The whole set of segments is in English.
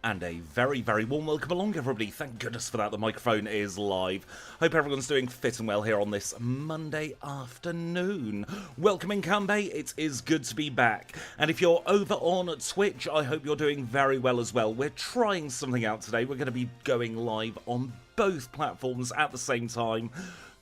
And a very, very warm welcome along, everybody. Thank goodness for that. The microphone is live. Hope everyone's doing fit and well here on this Monday afternoon. Welcome in, Kanto. It is good to be back. And if you're over on Twitch, I hope you're doing very well as well. We're trying something out today. We're going to be going live on both platforms at the same time.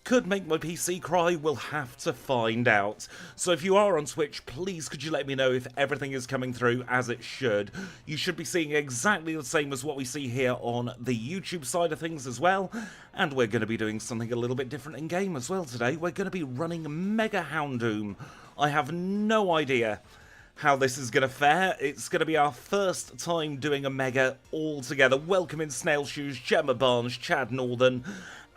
Could make my PC cry, we'll have to find out. So if you are on Twitch, please could you let me know if everything is coming through as it should. You should be seeing exactly the same as what we see here on the YouTube side of things as well. And we're going to be doing something a little bit different in game as well today. We're going to be running Mega Houndoom. I have no idea how this is going to fare. It's going to be our first time doing a Mega all together. Welcome in Snail Shoes, Gemma Barnes, Chad Northern,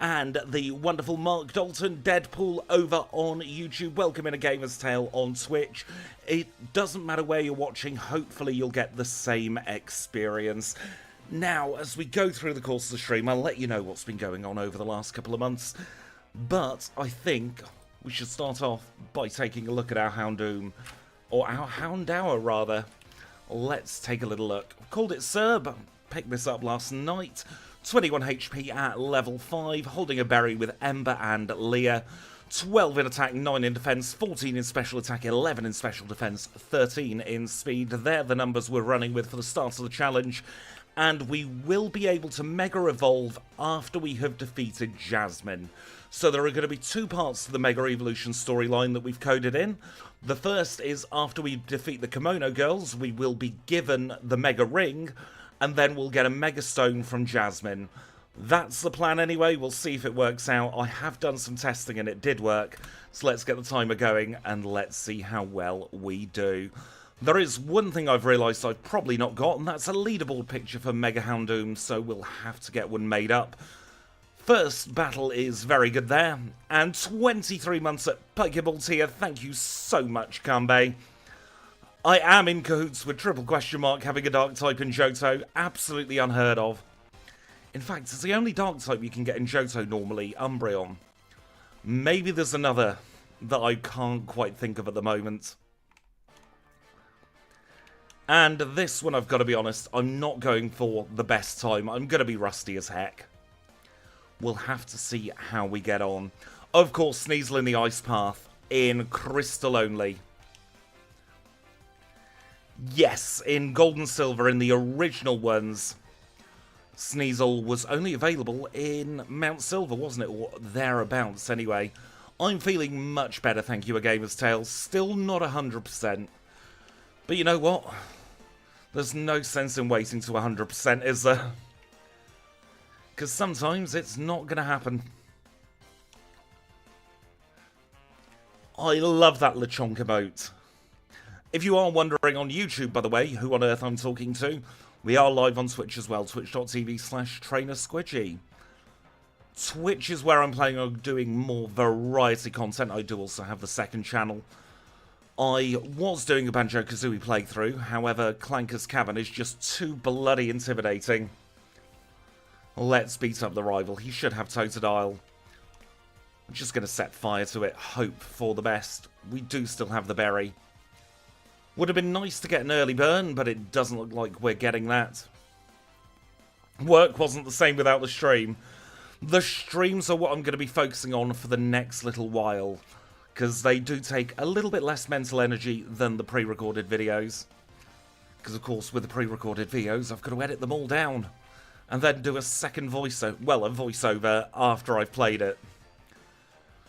and the wonderful Mark Dalton, Deadpool over on YouTube. Welcome in A Gamer's Tale on Twitch. It doesn't matter where you're watching, hopefully you'll get the same experience. Now, as we go through the course of the stream, I'll let you know what's been going on over the last couple of months. But I think we should start off by taking a look at our Houndoom, or our Houndour rather. Let's take a little look. I've called it Serb, picked this up last night. 21 HP at level 5, holding a berry with Ember and Leah. 12 in attack, 9 in defense, 14 in special attack, 11 in special defense, 13 in speed. They're the numbers we're running with for the start of the challenge. And we will be able to Mega Evolve after we have defeated Jasmine. So there are going to be two parts to the Mega Evolution storyline that we've coded in. The first is after we defeat the Kimono Girls, we will be given the Mega Ring, and then we'll get a Mega Stone from Jasmine. That's the plan anyway, we'll see if it works out. I have done some testing and it did work, so let's get the timer going and let's see how well we do. There is one thing I've realised I've probably not got, and that's a leaderboard picture for Mega Houndoom, so we'll have to get one made up. First battle is very good there, and 23 months at Pokeball tier, thank you so much, Kanto. I am in cahoots with triple question mark having a dark type in Johto, absolutely unheard of. In fact, it's the only dark type you can get in Johto normally, Umbreon. Maybe there's another that I can't quite think of at the moment. And this one, I've got to be honest, I'm not going for the best time. I'm going to be rusty as heck. We'll have to see how we get on. Of course, Sneasel in the Ice Path, in Crystal only. Yes, in Gold and Silver, in the original ones, Sneasel was only available in Mount Silver, wasn't it? Or thereabouts, anyway. I'm feeling much better, thank you, A Gamer's Tale. Still not 100%. But you know what? There's no sense in waiting to 100%, is there? Because sometimes it's not going to happen. I love that Lechonk emote. If you are wondering on YouTube, by the way, who on earth I'm talking to, we are live on Twitch as well, twitch.tv/TrainerSquidgy. Twitch is where I'm planning on doing more variety content. I do also have the second channel. I was doing a Banjo-Kazooie playthrough, however, Clanker's Cavern is just too bloody intimidating. Let's beat up the rival. He should have Totodile. I'm just going to set fire to it, hope for the best. We do still have the berry. Would have been nice to get an early burn, but it doesn't look like we're getting that. Work wasn't the same without the stream. The streams are what I'm going to be focusing on for the next little while, because they do take a little bit less mental energy than the pre-recorded videos. Because, of course, with the pre-recorded videos, I've got to edit them all down, and then do a second voiceover, well, a voiceover after I've played it.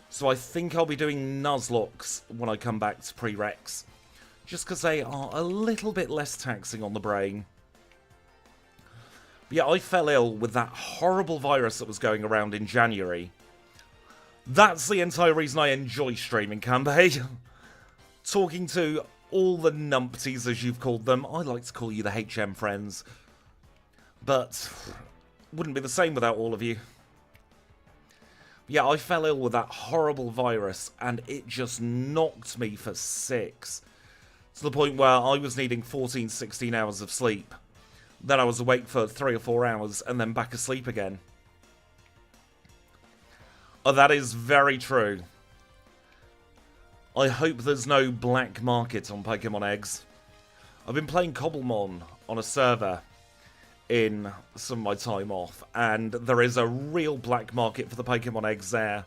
So I think I'll be doing Nuzlocke when I come back to prereqs. Just because they are a little bit less taxing on the brain. But yeah, I fell ill with that horrible virus that was going around in January. That's the entire reason I enjoy streaming, Kanto. Talking to all the numpties, as you've called them. I like to call you the HM friends. But wouldn't be the same without all of you. Yeah, I fell ill with that horrible virus, and it just knocked me for 6. To the point where I was needing 14, 16 hours of sleep. Then I was awake for 3 or 4 hours, and then back asleep again. Oh, that is very true. I hope there's no black market on Pokemon eggs. I've been playing Cobblemon on a server, in some of my time off, and there is a real black market for the Pokemon eggs there.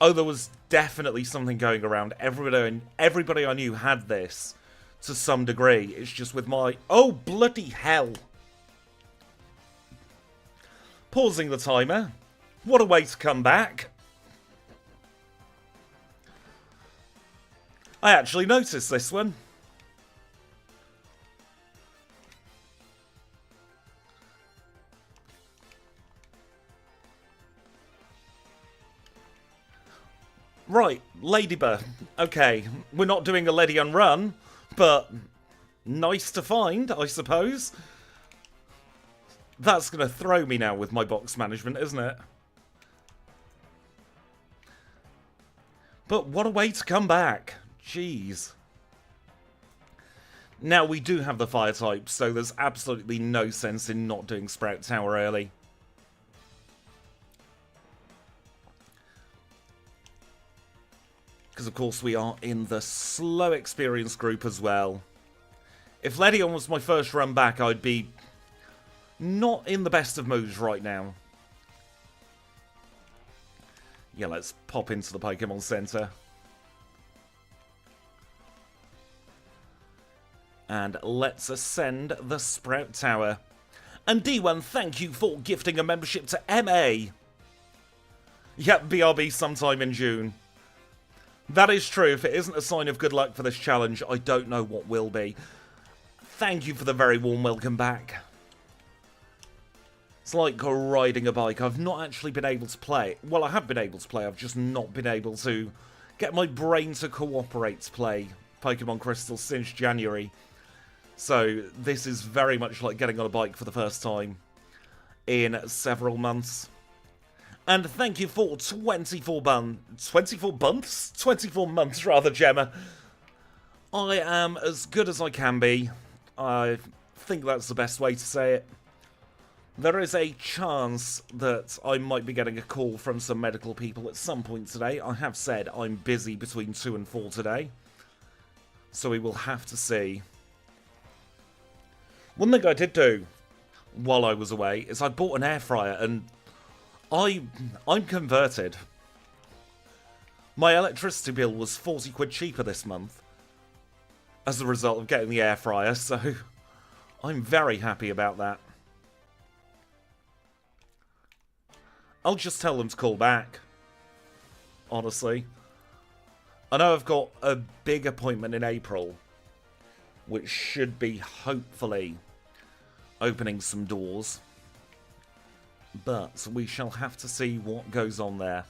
Oh, there was definitely something going around. Everybody I knew had this to some degree. It's just with my... Oh, bloody hell. Pausing the timer. What a way to come back. I actually noticed this one. Right, Ladybird. Okay, we're not doing a Lady on Run, but nice to find, I suppose. That's going to throw me now with my box management, isn't it? But what a way to come back. Jeez. Now, we do have the fire type, so there's absolutely no sense in not doing Sprout Tower early. Because, of course, we are in the slow experience group as well. If Ledyon was my first run back, I'd be not in the best of moods right now. Yeah, let's pop into the Pokemon Center. And let's ascend the Sprout Tower. And D1, thank you for gifting a membership to MA. Yep, BRB sometime in June. That is true. If it isn't a sign of good luck for this challenge, I don't know what will be. Thank you for the very warm welcome back. It's like riding a bike. I've not actually been able to play. Well, I have been able to play. I've just not been able to get my brain to cooperate to play Pokemon Crystal since January. So this is very much like getting on a bike for the first time in several months. And thank you for 24 months, rather, Gemma. I am as good as I can be. I think that's the best way to say it. There is a chance that I might be getting a call from some medical people at some point today. I have said I'm busy between 2 and 4 today. So we will have to see. One thing I did do while I was away is I bought an air fryer, and I'm converted. My electricity bill was 40 quid cheaper this month as a result of getting the air fryer, so I'm very happy about that. I'll just tell them to call back, honestly. I know I've got a big appointment in April, which should be, hopefully, opening some doors. But we shall have to see what goes on there.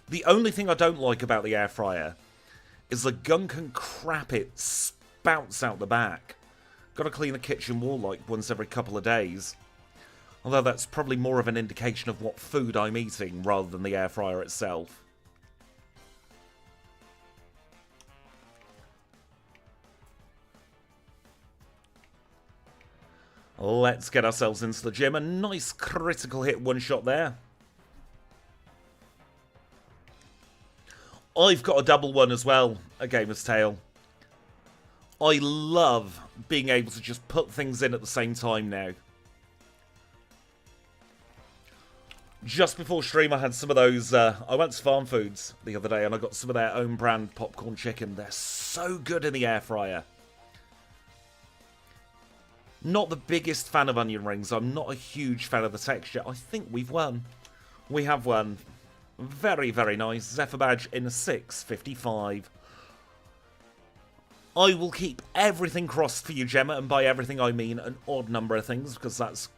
The only thing I don't like about the air fryer is the gunk and crap it spouts out the back. Got to clean the kitchen wall like once every couple of days. Although that's probably more of an indication of what food I'm eating rather than the air fryer itself. Let's get ourselves into the gym. A nice critical hit one shot there. I've got a double one as well, a Gamer's Tale. I love being able to just put things in at the same time now. Just before stream, I had some of those. I went to Farm Foods the other day and I got some of their own brand popcorn chicken. They're so good in the air fryer. Not the biggest fan of onion rings. I'm not a huge fan of the texture. I think we've won. We have won. Very, very nice. Zephyr badge in 6.55. I will keep everything crossed for you, Gemma, and by everything I mean an odd number of things, because that's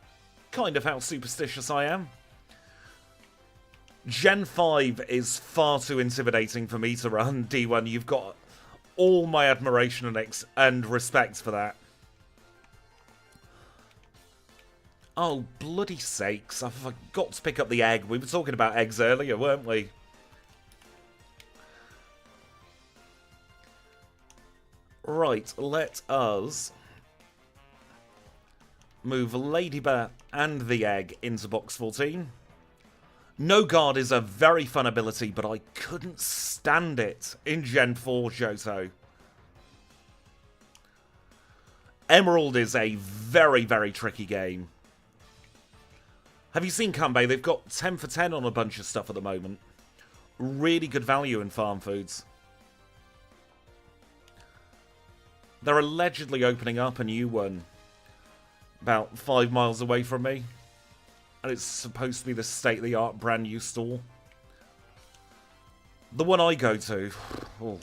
kind of how superstitious I am. Gen 5 is far too intimidating for me to run. D1, you've got all my admiration and respect for that. Oh, bloody sakes. I forgot to pick up the egg. We were talking about eggs earlier, weren't we? Right, let us move Ladybird and the egg into box 14. No Guard is a very fun ability, but I couldn't stand it in Gen 4 Johto. Emerald is a very, very tricky game. Have you seen Kanbei? They've got 10 for 10 on a bunch of stuff at the moment. Really good value in farm foods. They're allegedly opening up a new one about 5 miles away from me. And it's supposed to be the state-of-the-art brand new store. The one I go to, oh,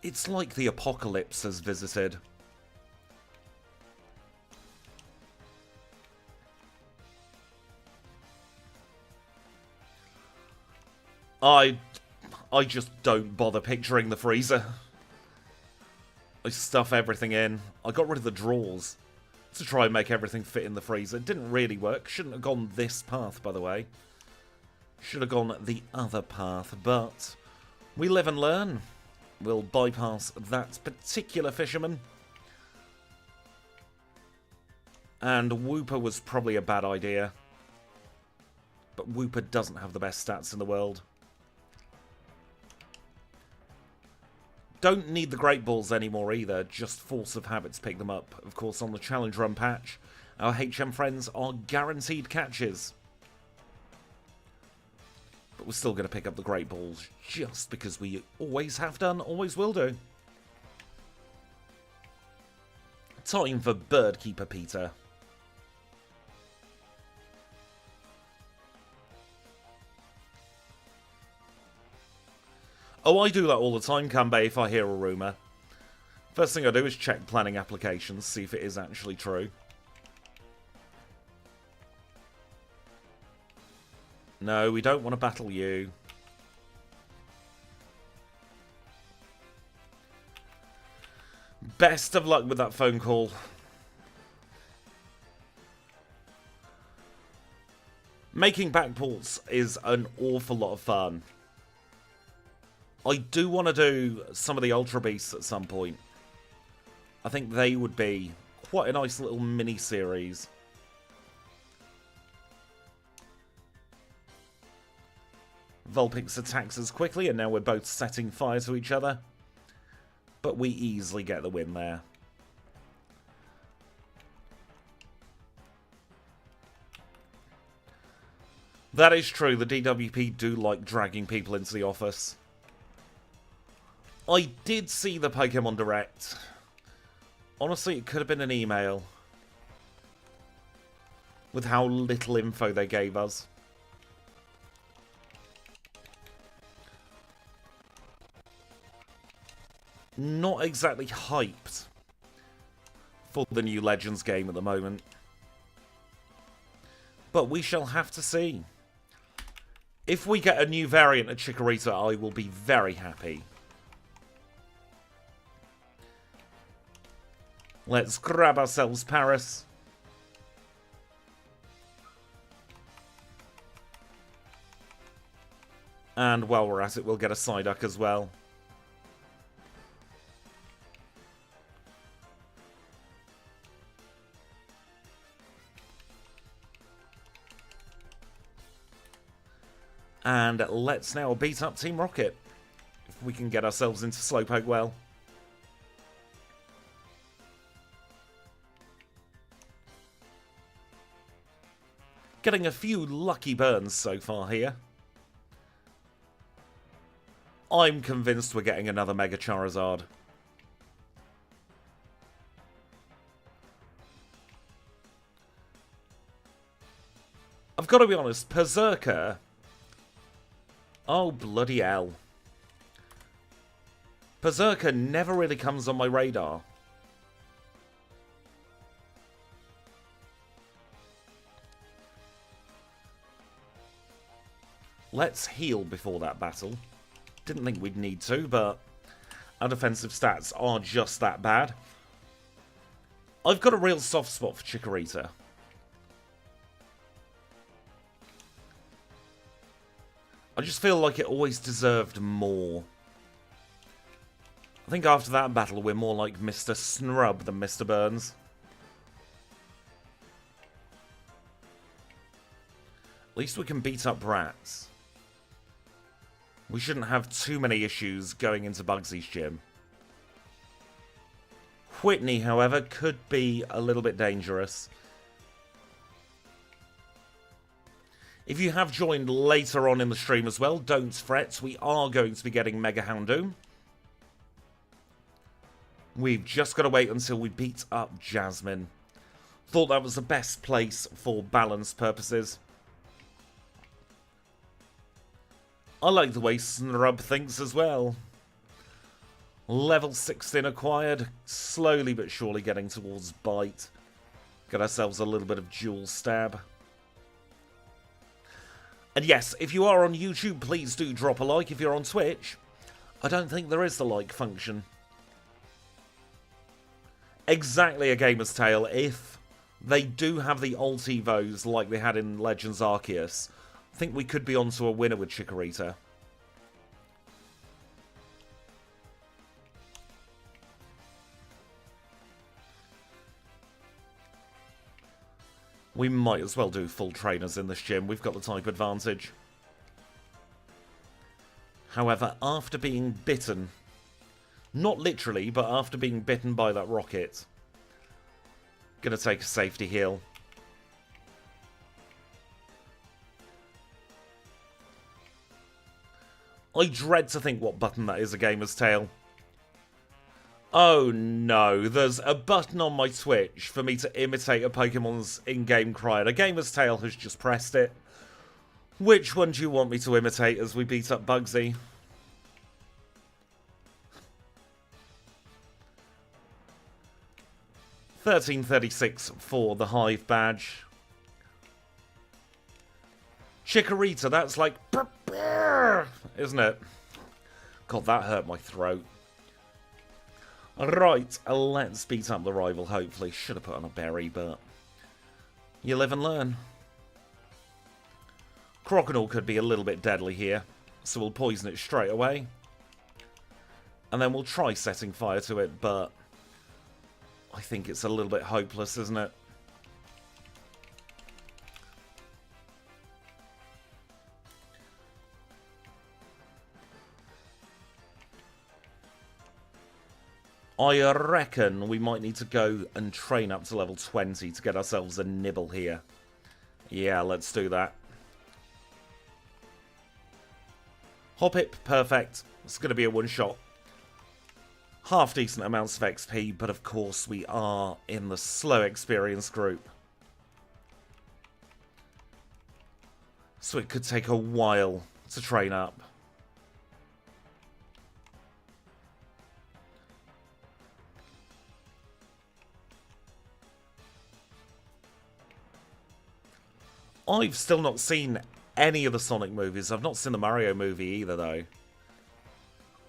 it's like the apocalypse has visited. I just don't bother picturing the freezer. I stuff everything in. I got rid of the drawers to try and make everything fit in the freezer. It didn't really work. Shouldn't have gone this path, by the way. Should have gone the other path, but we live and learn. We'll bypass that particular fisherman. And Wooper was probably a bad idea. But Wooper doesn't have the best stats in the world. Don't need the Great Balls anymore either, just force of habit to pick them up. Of course, on the Challenge Run patch, our HM friends are guaranteed catches. But we're still going to pick up the Great Balls, just because we always have done, always will do. Time for Birdkeeper Peter. Oh, I do that all the time, Kanbei, if I hear a rumour. First thing I do is check planning applications, see if it is actually true. No, we don't want to battle you. Best of luck with that phone call. Making backports is an awful lot of fun. I do want to do some of the Ultra Beasts at some point. I think they would be quite a nice little mini-series. Vulpix attacks us quickly, and now we're both setting fire to each other. But we easily get the win there. That is true, the DWP do like dragging people into the office. I did see the Pokémon Direct. Honestly, it could have been an email. With how little info they gave us. Not exactly hyped for the new Legends game at the moment. But we shall have to see. If we get a new variant of Chikorita, I will be very happy. Let's grab ourselves Paris. And while we're at it, we'll get a Psyduck as well. And let's now beat up Team Rocket. If we can get ourselves into Slowpoke well. Getting a few lucky burns so far here. I'm convinced we're getting another Mega Charizard. I've got to be honest, Berserker... Oh, bloody hell. Berserker never really comes on my radar. Let's heal before that battle. Didn't think we'd need to, but our defensive stats are just that bad. I've got a real soft spot for Chikorita. I just feel like it always deserved more. I think after that battle, we're more like Mr. Snrub than Mr. Burns. At least we can beat up rats. We shouldn't have too many issues going into Bugsy's gym. Whitney, however, could be a little bit dangerous. If you have joined later on in the stream as well, don't fret. We are going to be getting Mega Houndoom. We've just got to wait until we beat up Jasmine. Thought that was the best place for balance purposes. I like the way Snrub thinks as well. Level 16 acquired, slowly but surely getting towards bite. Get ourselves a little bit of dual stab. And yes, if you are on YouTube, please do drop a like. If you're on Twitch, I don't think there is the like function. Exactly a Gamer's Tale. If they do have the alt evos like they had in Legends Arceus, I think we could be onto a winner with Chikorita. We might as well do full trainers in this gym. We've got the type advantage. However, after being bitten, not literally, but after being bitten by that rocket, gonna take a safety heal. I dread to think what button that is a Gamer's Tale. Oh no, there's a button on my Twitch for me to imitate a Pokemon's in-game cry, and a Gamer's Tale has just pressed it. Which one do you want me to imitate as we beat up Bugsy? $13.36 for the Hive badge. Chikorita, that's like... isn't it? God, that hurt my throat. Right, let's beat up the rival, hopefully. Should have put on a berry, but... you live and learn. Crocodile could be a little bit deadly here, so we'll poison it straight away. And then we'll try setting fire to it, but... I think it's a little bit hopeless, isn't it? I reckon we might need to go and train up to level 20 to get ourselves a nibble here. Yeah, let's do that. Hoppip, perfect. It's going to be a one-shot. Half decent amounts of XP, but of course we are in the slow experience group. So it could take a while to train up. I've still not seen any of the Sonic movies. I've not seen the Mario movie either, though.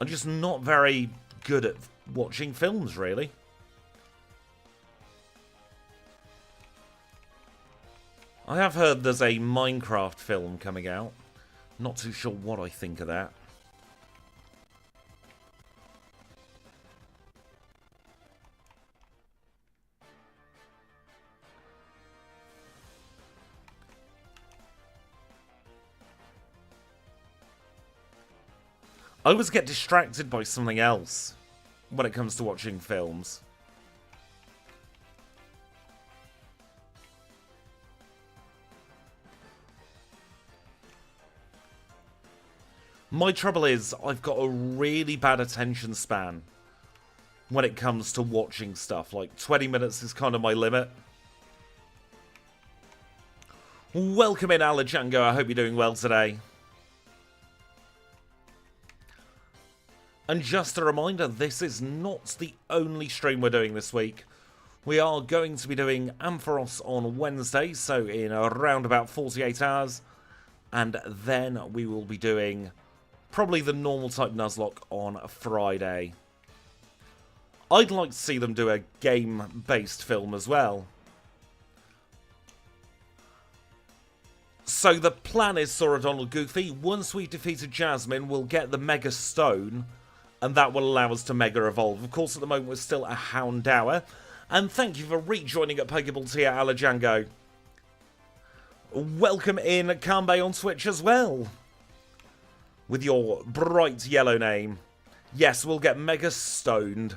I'm just not very good at watching films, really. I have heard there's a Minecraft film coming out. Not too sure what I think of that. I always get distracted by something else when it comes to watching films. My trouble is, I've got a really bad attention span when it comes to watching stuff. Like, 20 minutes is kind of my limit. Welcome in, Alajango. I hope you're doing well today. And just a reminder, this is not the only stream we're doing this week. We are going to be doing Ampharos on Wednesday, so in around about 48 hours. And then we will be doing probably the normal type Nuzlocke on Friday. I'd like to see them do a game-based film as well. So the plan is, Sora, Donald, Goofy, once we've defeated Jasmine, we'll get the Mega Stone, and that will allow us to Mega Evolve. Of course, at the moment, we're still a Houndour. And thank you for rejoining at Pokeball Tia Alajango. Welcome in Kanto on Twitch as well. With your bright yellow name. Yes, we'll get mega stoned.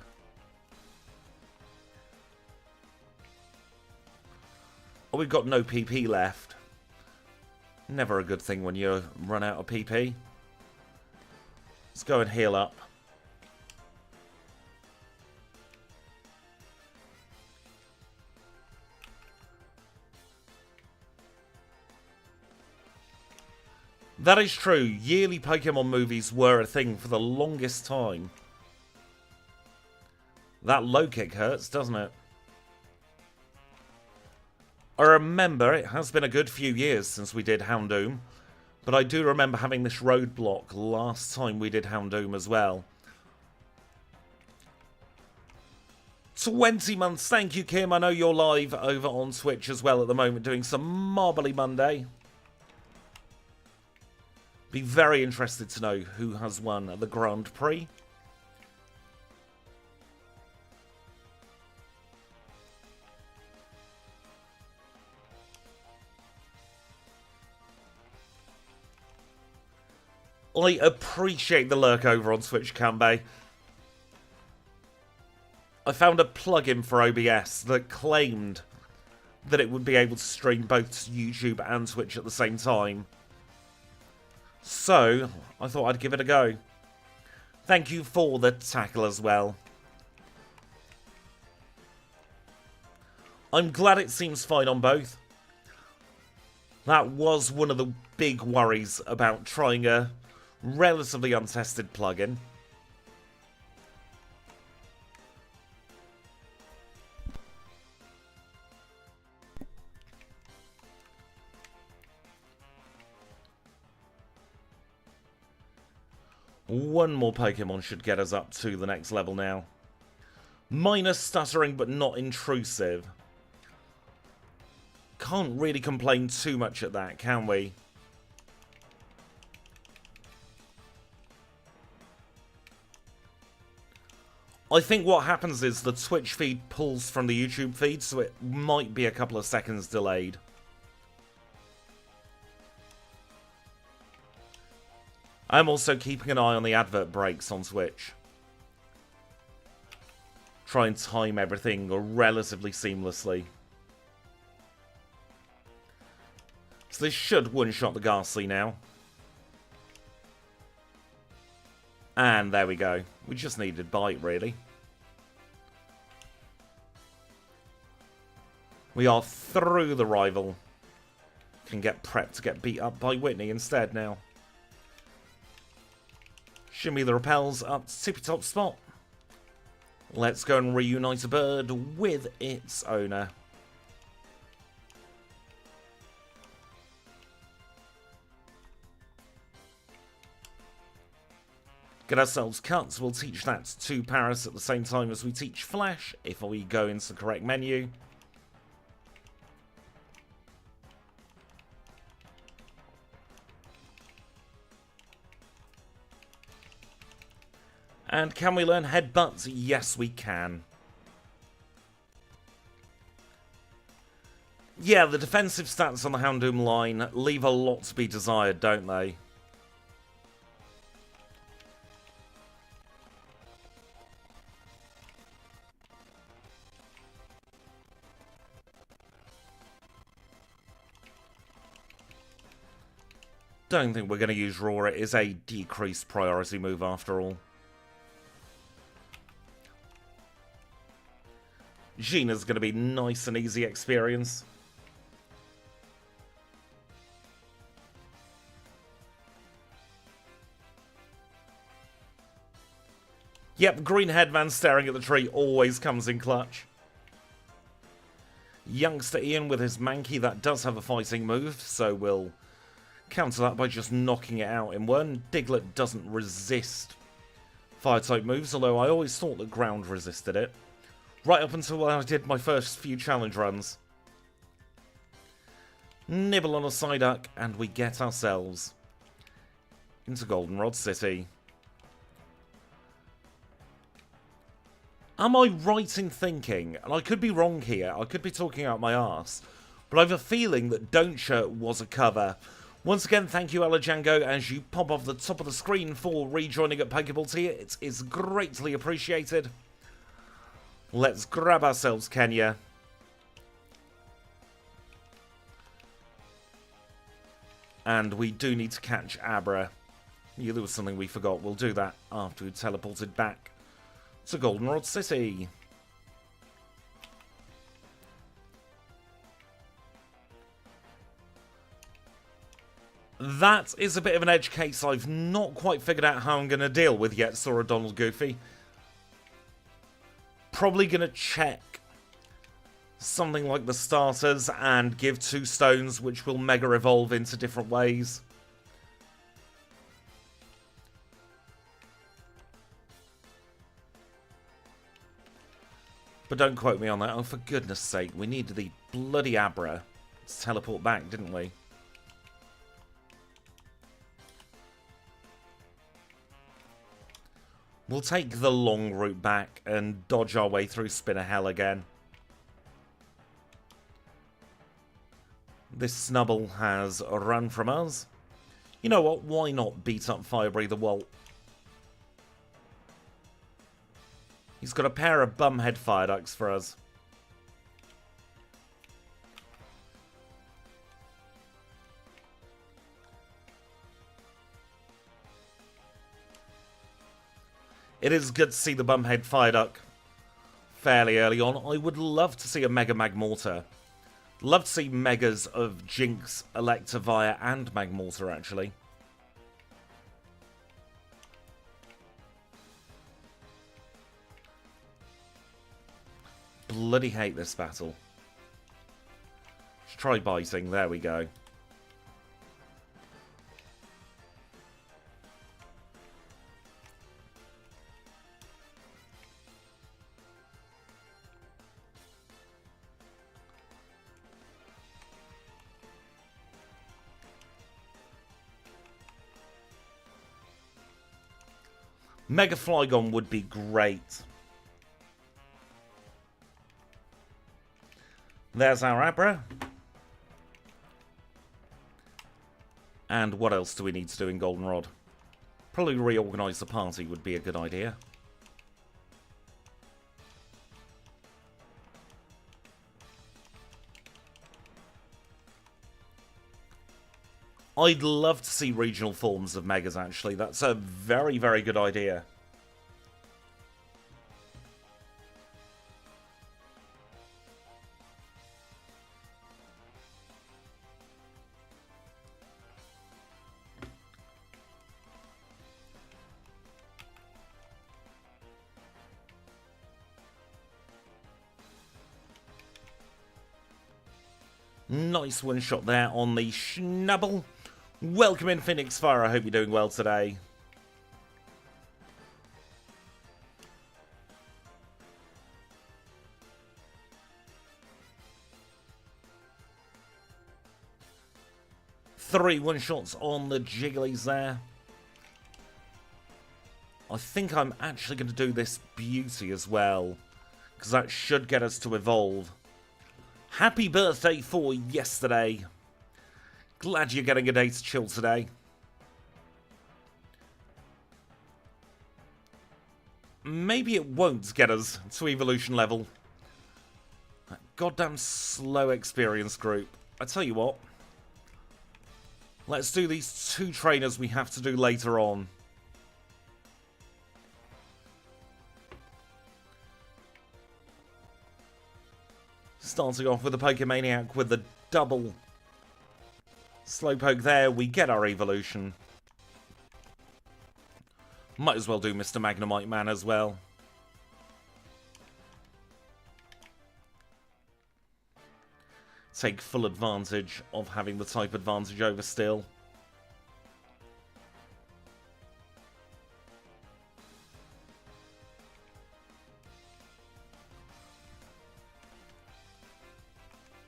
Oh, we've got no PP left. Never a good thing when you run out of PP. Let's go and heal up. That is true. Yearly Pokemon movies were a thing for the longest time. That low kick hurts, doesn't it? I remember it has been a good few years since we did Houndoom, but I do remember having this roadblock last time we did Houndoom as well. 20 months, thank you Kim, I know you're live over on Twitch as well at the moment doing some Marbly Monday. Be very interested to know who has won the Grand Prix. I appreciate the lurk over on Twitch, Kanto. I found a plugin for OBS that claimed that it would be able to stream both to YouTube and Twitch at the same time. So, I thought I'd give it a go. Thank you for the tackle as well. I'm glad it seems fine on both. That was one of the big worries about trying a relatively untested plugin. One more Pokemon should get us up to the next level now. Minor stuttering, but not intrusive. Can't really complain too much at that, can we? I think what happens is the Twitch feed pulls from the YouTube feed, so it might be a couple of seconds delayed. I'm also keeping an eye on the advert breaks on Twitch. Try and time everything relatively seamlessly. So this should one-shot the Ghastly now. And there we go. We just needed Bite, really. We are through the rival. Can get prepped to get beat up by Whitney instead now. Shimmy the repels up to tippy top spot. Let's go and reunite a bird with its owner. Get ourselves cuts. We'll teach that to Paris at the same time as we teach Flash, if we go into the correct menu. And can we learn Headbutts? Yes, we can. Yeah, the defensive stats on the Houndoom line leave a lot to be desired, don't they? Don't think we're going to use Roar. It is a decreased priority move after all. Gina's going to be nice and easy experience. Yep, green headman staring at the tree always comes in clutch. Youngster Ian with his Mankey, that does have a fighting move, so we'll counter that by just knocking it out in one. Diglett doesn't resist fire-type moves, although I always thought that ground resisted it. Right up until I did my first few challenge runs. Nibble on a Psyduck, and we get ourselves into Goldenrod City. Am I right in thinking, and I could be wrong here, I could be talking out my arse, But I have a feeling that Don't Shirt was a cover. Once again, thank you, Ella Django, as you pop off the top of the screen for rejoining at Pokeball Tea. It is greatly appreciated. Let's grab ourselves Kenya. And we do need to catch Abra. Yeah, there was something we forgot. We'll do that after we teleported back to Goldenrod City. That is a bit of an edge case I've not quite figured out how I'm going to deal with yet, Sora Donald Goofy. Probably going to check something like the starters and give 2 stones, which will mega evolve into different ways. But don't quote me on that. Oh, for goodness sake, we needed the bloody Abra to teleport back, didn't we? We'll take the long route back and dodge our way through Spinner Hell again. This Snubble has run from us. You know what? Why not beat up Fire Breather Walt? He's got a pair of bumhead fire ducks for us. It is good to see the bumhead fire duck fairly early on. I would love to see a Mega Magmortar. Love to see Megas of Jinx, Electivire, and Magmortar, actually. Bloody hate this battle. Let's try biting. There we go. Mega Flygon would be great. There's our Abra. And what else do we need to do in Goldenrod? Probably reorganise the party would be a good idea. I'd love to see regional forms of Megas, actually. That's a very, very good idea. Nice one shot there on the Schnubble. Welcome in, Phoenix Fire. I hope you're doing well today. Three one-shots on the Jigglies there. I think I'm actually going to do this Beauty as well, because that should get us to evolve. Happy birthday for yesterday. Glad you're getting a day to chill today. Maybe it won't get us to evolution level. That goddamn slow experience group. I tell you what. Let's do these 2 trainers we have to do later on. Starting off with the Pokemaniac with the double Slowpoke there, we get our evolution. Might as well do Mr. Magnemite Man as well. Take full advantage of having the type advantage over Steel.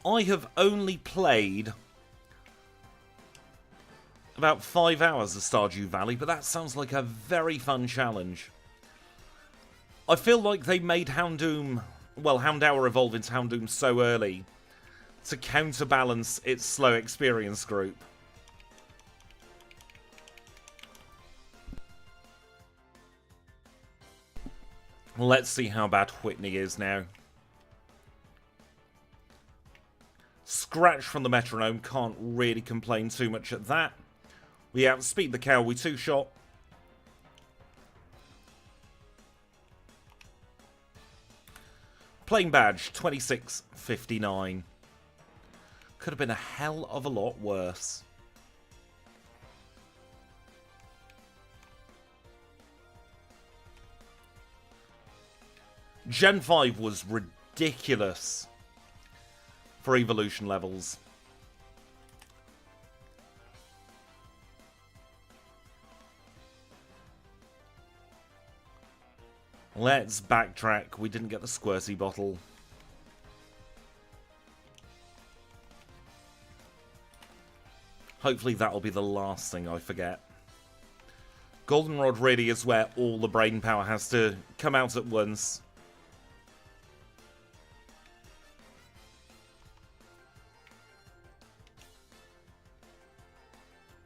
I have only played about 5 hours of Stardew Valley, but that sounds like a very fun challenge. I feel like they made Houndoom, well, Houndour evolve into Houndoom so early to counterbalance its slow experience group. Let's see how bad Whitney is now. Scratch from the metronome, can't really complain too much at that. We outspeed the cow, we two-shot. Playing badge, 26.59. Could have been a hell of a lot worse. Gen 5 was ridiculous for evolution levels. Let's backtrack. We didn't get the squirty bottle. Hopefully that'll be the last thing I forget. Goldenrod really is where all the brain power has to come out at once.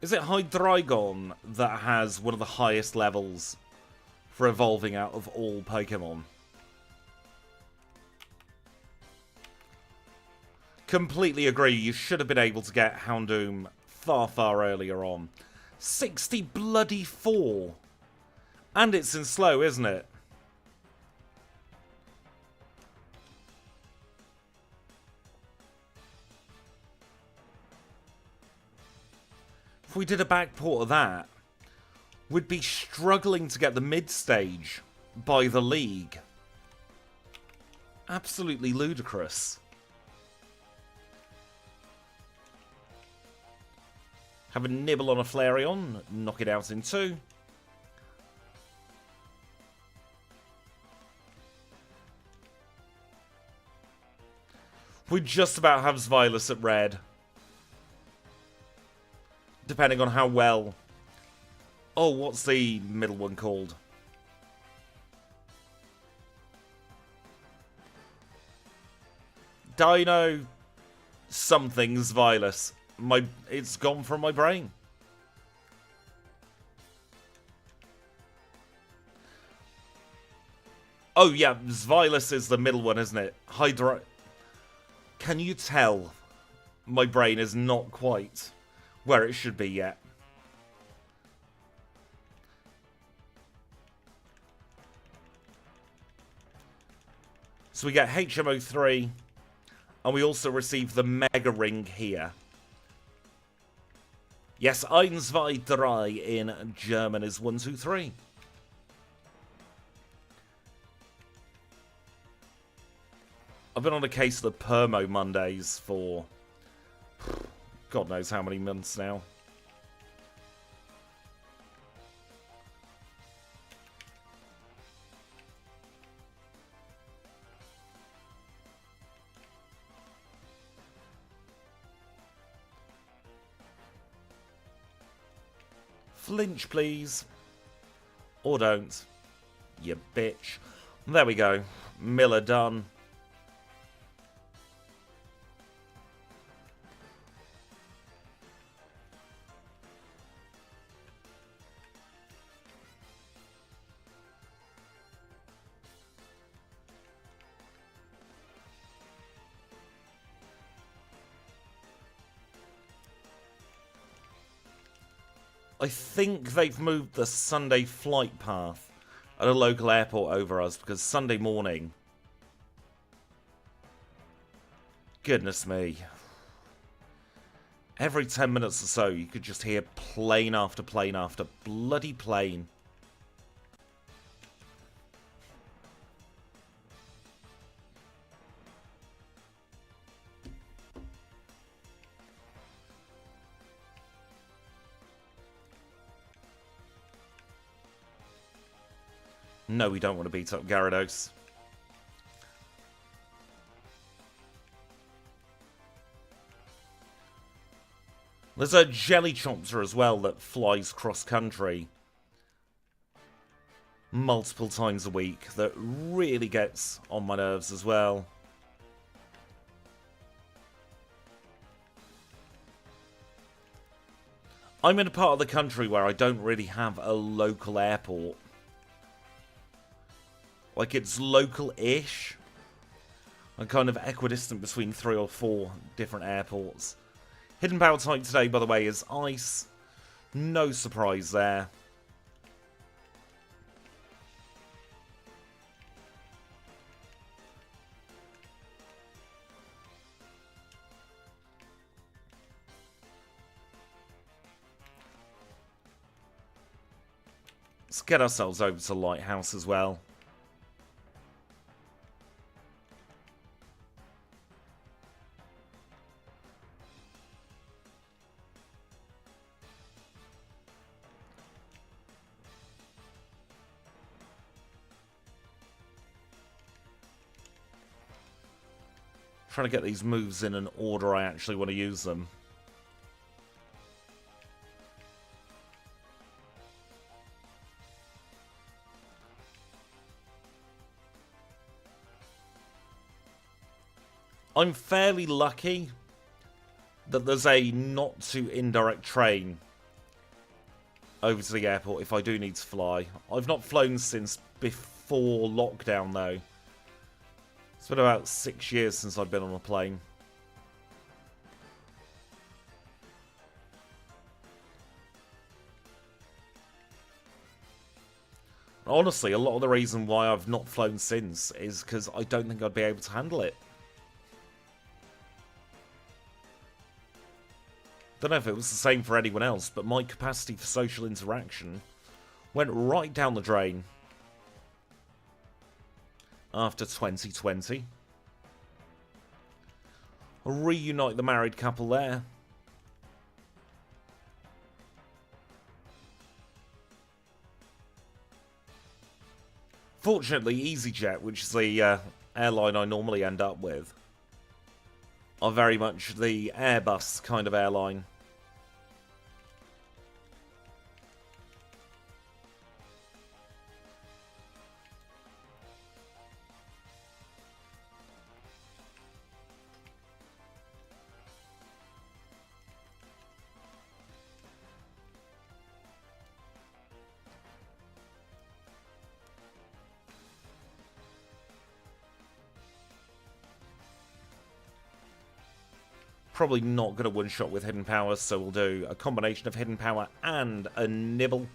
Is it Hydreigon that has one of the highest levels for evolving out of all Pokemon? Completely agree, you should have been able to get Houndoom far, far earlier on. 60 bloody 4! And it's in slow, isn't it? If we did a backport of that, we'd be struggling to get the mid-stage by the league. Absolutely ludicrous. Have a nibble on a Flareon, knock it out in 2. We just about have Xylus at red. Depending on how well... Oh, what's the middle one called? Dino... Something's Xylus. It's gone from my brain. Oh yeah, Xylus is the middle one, isn't it? Hydra... Can you tell my brain is not quite where it should be yet? So we get HMO3, and we also receive the Mega Ring here. Yes, 1, 2, 3 in German is 1, 2, 3. I've been on a case of the Permo Mondays for God knows how many months now. Flinch, please. Or don't. You bitch. There we go. Miller done. I think they've moved the Sunday flight path at a local airport over us, because Sunday morning... Goodness me. Every 10 minutes or so, you could just hear plane after plane after bloody plane. No, we don't want to beat up Gyarados. There's a Jelly Chomper as well that flies cross-country multiple times a week that really gets on my nerves as well. I'm in a part of the country where I don't really have a local airport. Like, it's local-ish. I'm kind of equidistant between 3 or 4 different airports. Hidden power type today, by the way, is ice. No surprise there. Let's get ourselves over to Lighthouse as well. Trying to get these moves in an order I actually want to use them. I'm fairly lucky that there's a not too indirect train over to the airport if I do need to fly. I've not flown since before lockdown though. It's been about 6 years since I've been on a plane. Honestly, a lot of the reason why I've not flown since is because I don't think I'd be able to handle it. Don't know if it was the same for anyone else, but my capacity for social interaction went right down the drain after 2020. I'll reunite the married couple there. Fortunately, EasyJet, which is the airline I normally end up with, are very much the Airbus kind of airline. Probably not going to one-shot with Hidden Power, so we'll do a combination of Hidden Power and a Nibble.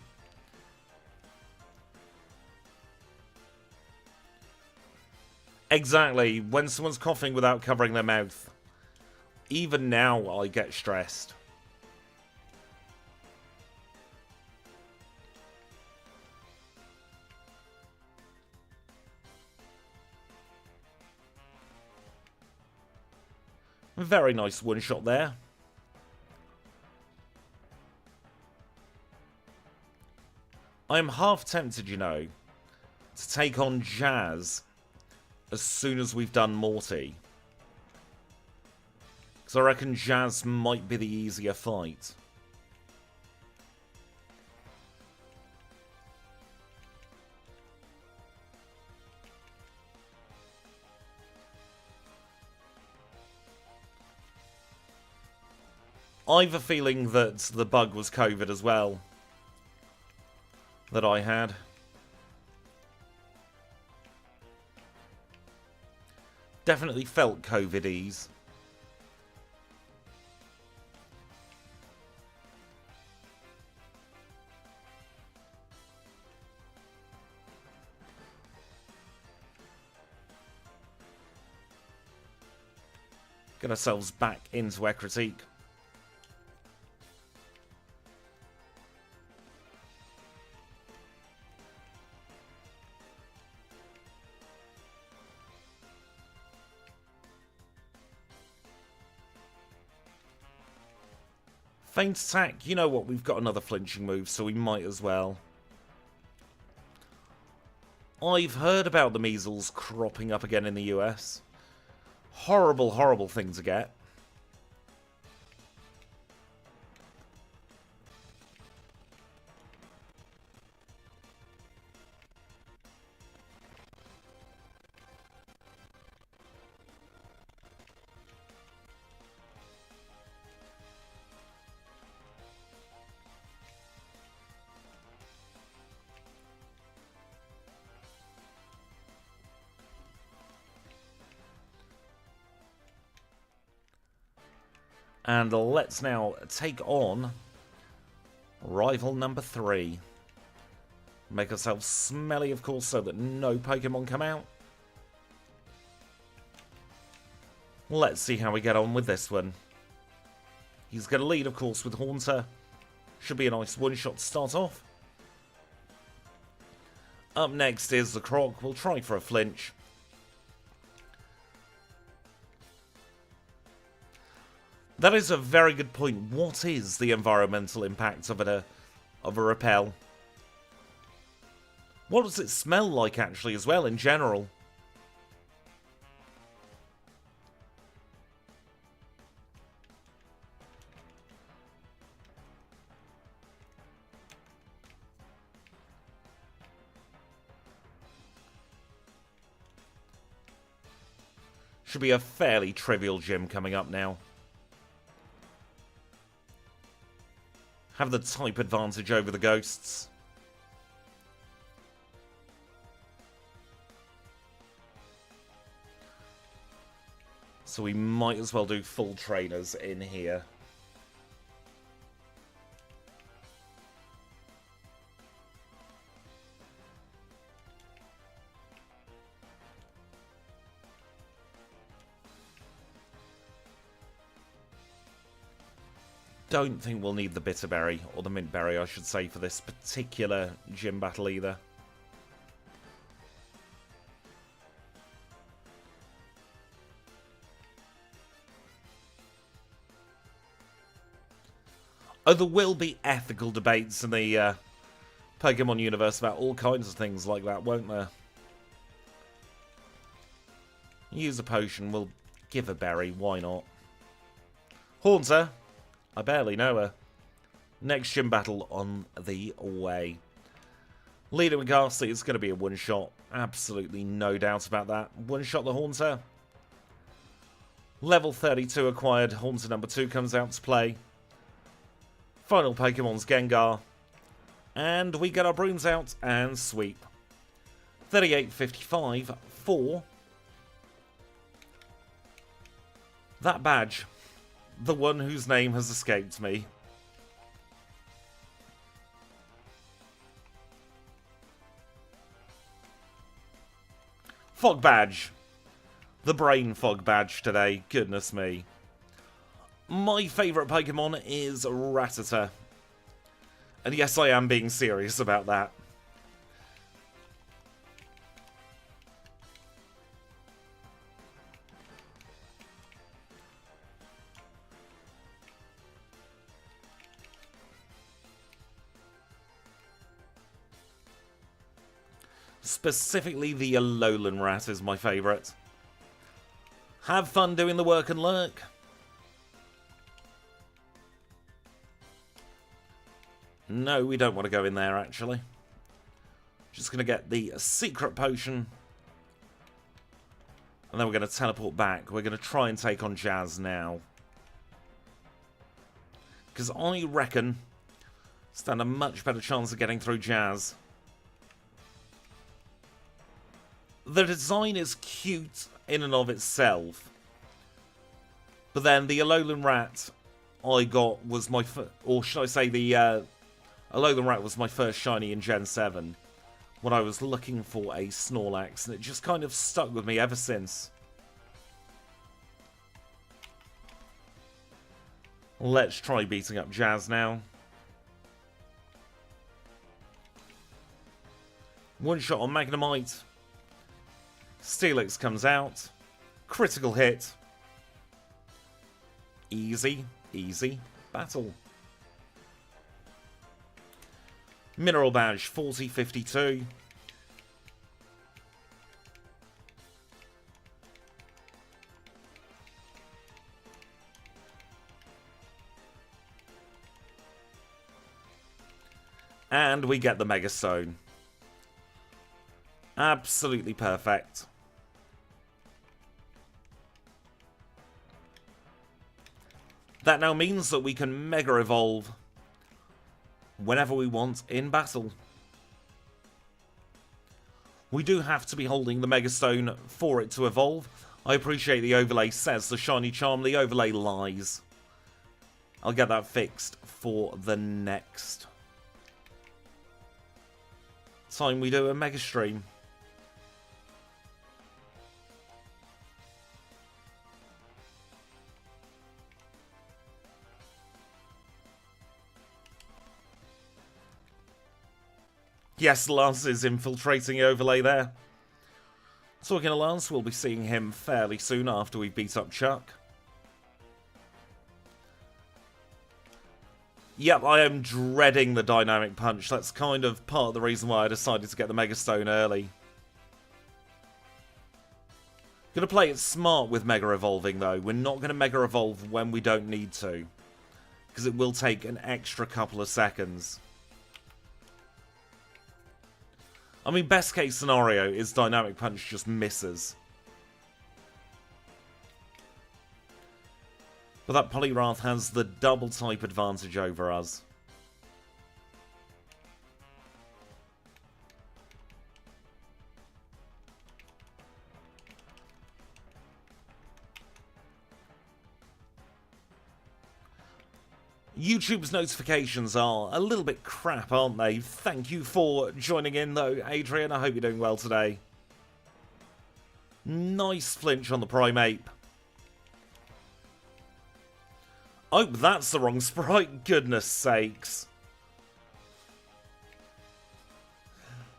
Exactly, when someone's coughing without covering their mouth. Even now, I get stressed. Very nice one-shot there. I'm half tempted, you know, to take on Jazz as soon as we've done Morty. Because I reckon Jazz might be the easier fight. I have a feeling that the bug was COVID as well. That I had. Definitely felt COVID-ease. Get ourselves back into Critique. Feint attack, you know what, we've got another flinching move, so we might as well. I've heard about the measles cropping up again in the US. Horrible, horrible thing to get. And let's now take on rival number 3. Make ourselves smelly, of course, so that no Pokemon come out. Let's see how we get on with this one. He's going to lead, of course, with Haunter. Should be a nice one-shot to start off. Up next is the Croc. We'll try for a flinch. That is a very good point. What is the environmental impact of a repel? What does it smell like, actually, as well, in general? Should be a fairly trivial gym coming up now. Have the type advantage over the ghosts. So we might as well do full trainers in here. Don't think we'll need the Bitterberry, or the Mintberry I should say, for this particular gym battle either. Oh, there will be ethical debates in the Pokemon universe about all kinds of things like that, won't there? Use a potion, we'll give a berry, why not? Haunter! I barely know her. Next gym battle on the way. Leading with Ghastly is going to be a one-shot. Absolutely no doubt about that. One-shot the Haunter. Level 32 acquired. Haunter number 2 comes out to play. Final Pokemon's Gengar. And we get our brooms out and sweep. 38.55 for that badge. The one whose name has escaped me. Fog badge. The brain fog badge today. Goodness me. My favourite Pokemon is Rattata. And yes, I am being serious about that. Specifically, the Alolan Rat is my favourite. Have fun doing the work and lurk. No, we don't want to go in there, actually. Just going to get the secret potion. And then we're going to teleport back. We're going to try and take on Jazz now. Because I reckon stand a much better chance of getting through Jazz. The design is cute in and of itself. But then the Alolan Rat I got was my... Or should I say the Alolan Rat was my first shiny in Gen 7. When I was looking for a Snorlax. And it just kind of stuck with me ever since. Let's try beating up Jazz now. One shot on Magnemite. Steelix comes out. Critical hit. Easy, easy battle. Mineral Badge 40.52. And we get the Mega Stone. Absolutely perfect. That now means that we can Mega Evolve whenever we want in battle. We do have to be holding the Mega Stone for it to evolve. I appreciate the overlay says the Shiny Charm. The overlay lies. I'll get that fixed for the next time we do a mega stream. Yes, Lance is infiltrating the overlay there. Talking to Lance, we'll be seeing him fairly soon after we beat up Chuck. Yep, I am dreading the dynamic punch. That's kind of part of the reason why I decided to get the Mega Stone early. Gonna play it smart with Mega Evolving though. We're not gonna Mega Evolve when we don't need to, because it will take an extra couple of seconds. I mean, best case scenario is Dynamic Punch just misses. But that Poliwrath has the double type advantage over us. YouTube's notifications are a little bit crap, aren't they? Thank you for joining in, though, Adrian. I hope you're doing well today. Nice flinch on the Primeape. Oh, that's the wrong sprite. Goodness sakes.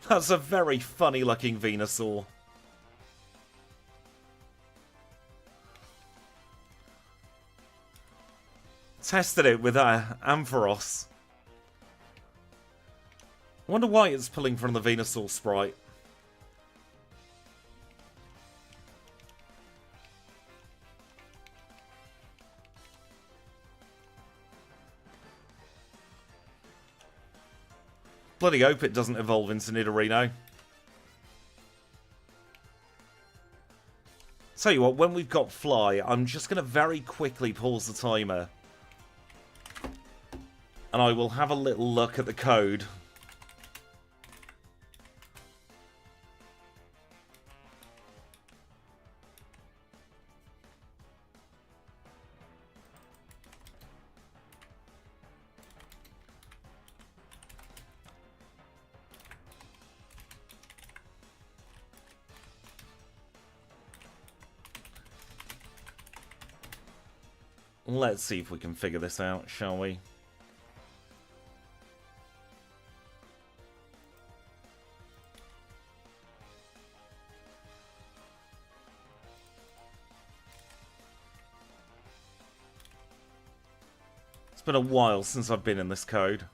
That's a very funny-looking Venusaur. Tested it with Ampharos. I wonder why it's pulling from the Venusaur sprite. Bloody hope it doesn't evolve into Nidorino. Tell you what, when we've got Fly, I'm just going to very quickly pause the timer. And I will have a little look at the code. Let's see if we can figure this out, shall we? It's been a while since I've been in this code.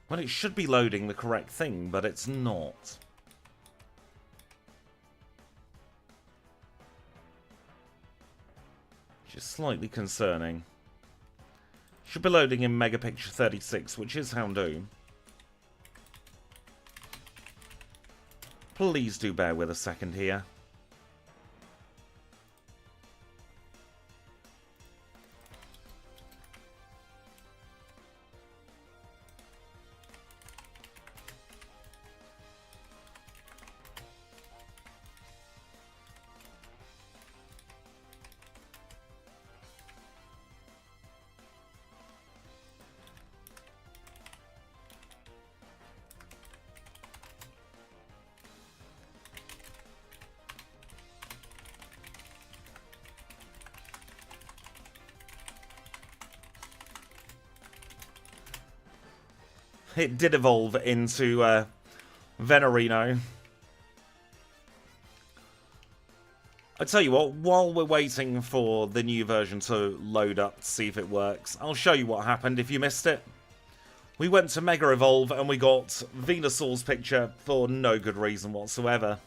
Well, it should be loading the correct thing, but it's not. Which is slightly concerning. Should be loading in Megapicture 36, which is Houndoom. Please do bear with a second here. It did evolve into Venorino. I tell you what, while we're waiting for the new version to load up to see if it works, I'll show you what happened if you missed it. We went to Mega Evolve and we got Venusaur's picture for no good reason whatsoever.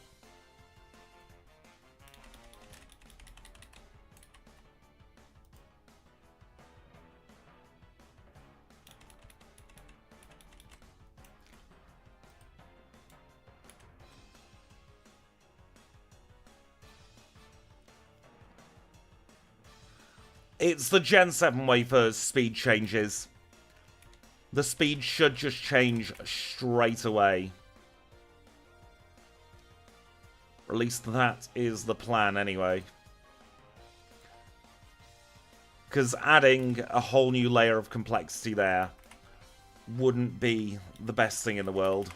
It's the Gen 7 way for speed changes. The speed should just change straight away. Or at least that is the plan anyway. Because adding a whole new layer of complexity there wouldn't be the best thing in the world.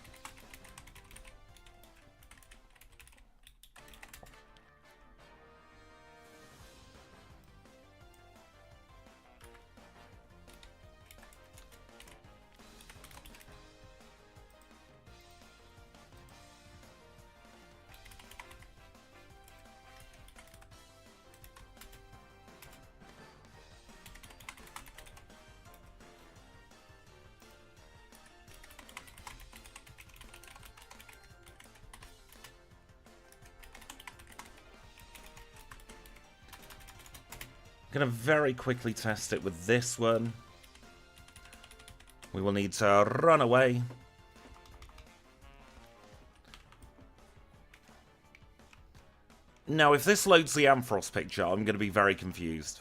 Going to very quickly test it with this one. We will need to run away. Now, if this loads the Ampharos picture, I'm going to be very confused.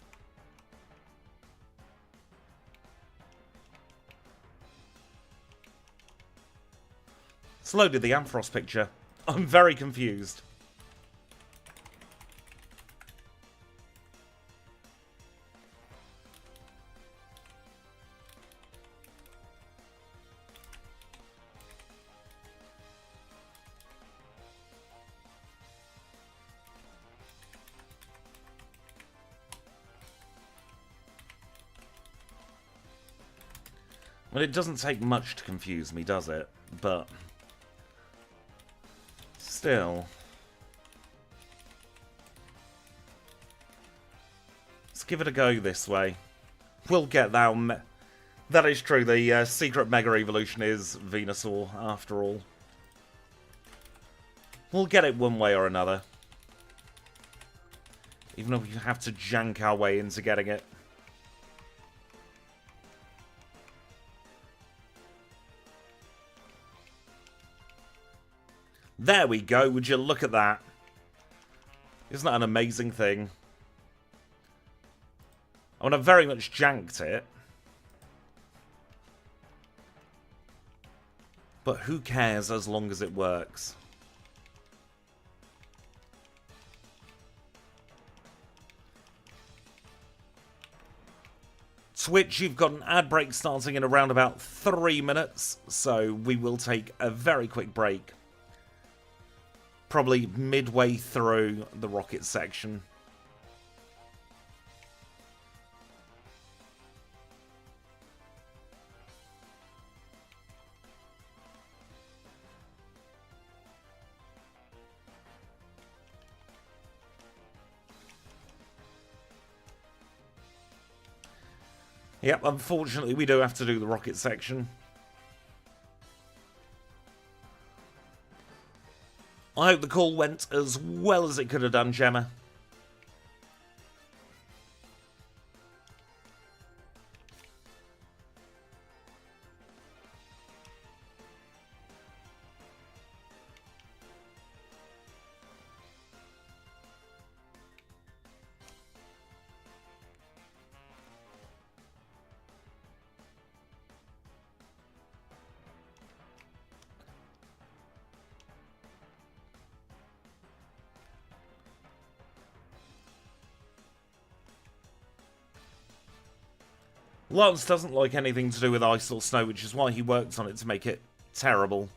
It's loaded the Ampharos picture. I'm very confused. Well, it doesn't take much to confuse me, does it? But still. Let's give it a go this way. We'll get that. That is true. The secret Mega Evolution is Venusaur, after all. We'll get it one way or another. Even if we have to jank our way into getting it. There we go, would you look at that? Isn't that an amazing thing? I mean, I very much janked it. But who cares as long as it works? Twitch, you've got an ad break starting in around about 3 minutes, so we will take a very quick break. Probably midway through the rocket section. Yep, unfortunately we do have to do the rocket section. I hope the call went as well as it could have done, Gemma. Lance doesn't like anything to do with ice or snow, which is why he works on it to make it terrible.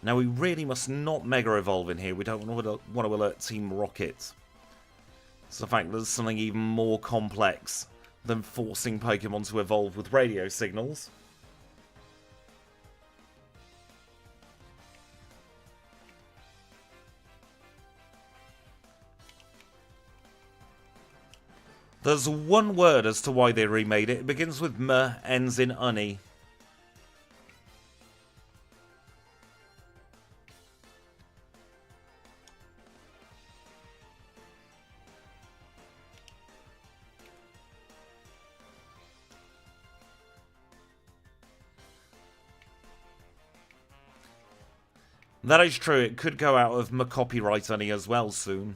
Now we really must not Mega Evolve in here. We don't want to alert Team Rocket. It's the fact that there's something even more complex than forcing Pokemon to evolve with radio signals. There's one word as to why they remade it. It begins with M, ends in unny. That is true, it could go out of my copyright honey as well soon.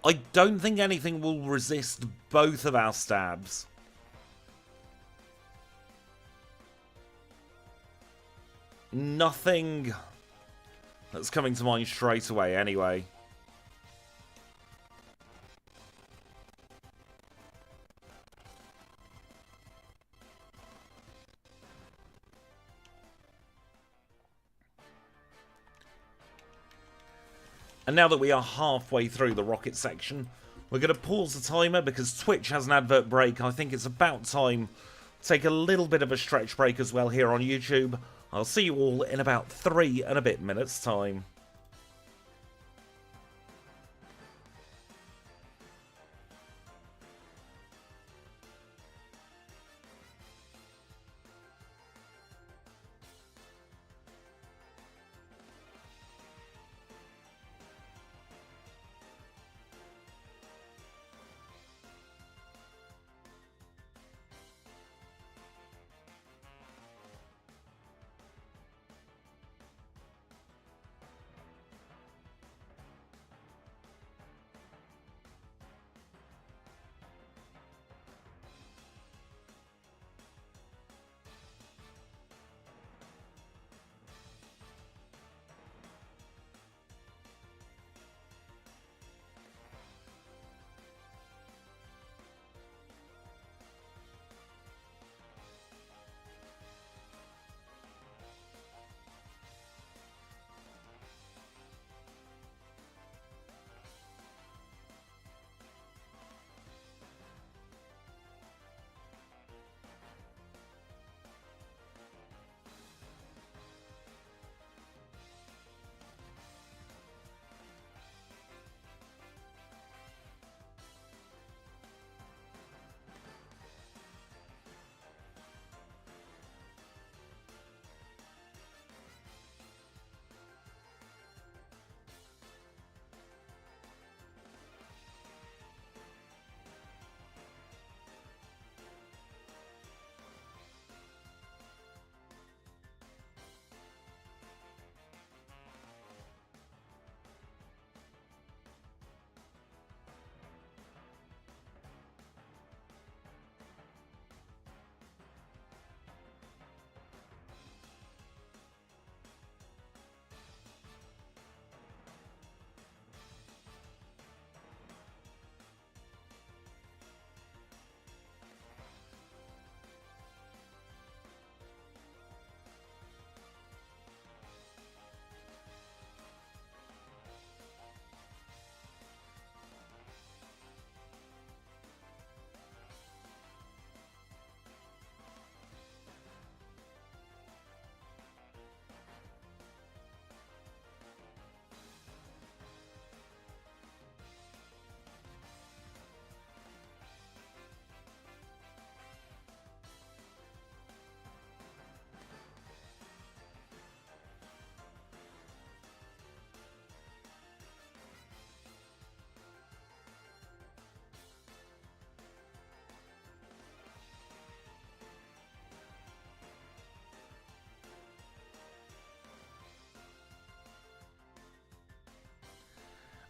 I don't think anything will resist both of our stabs. Nothing that's coming to mind straight away, anyway. And now that we are halfway through the rocket section, we're going to pause the timer because Twitch has an advert break. I think it's about time to take a little bit of a stretch break as well here on YouTube. I'll see you all in about 3 and a bit minutes time.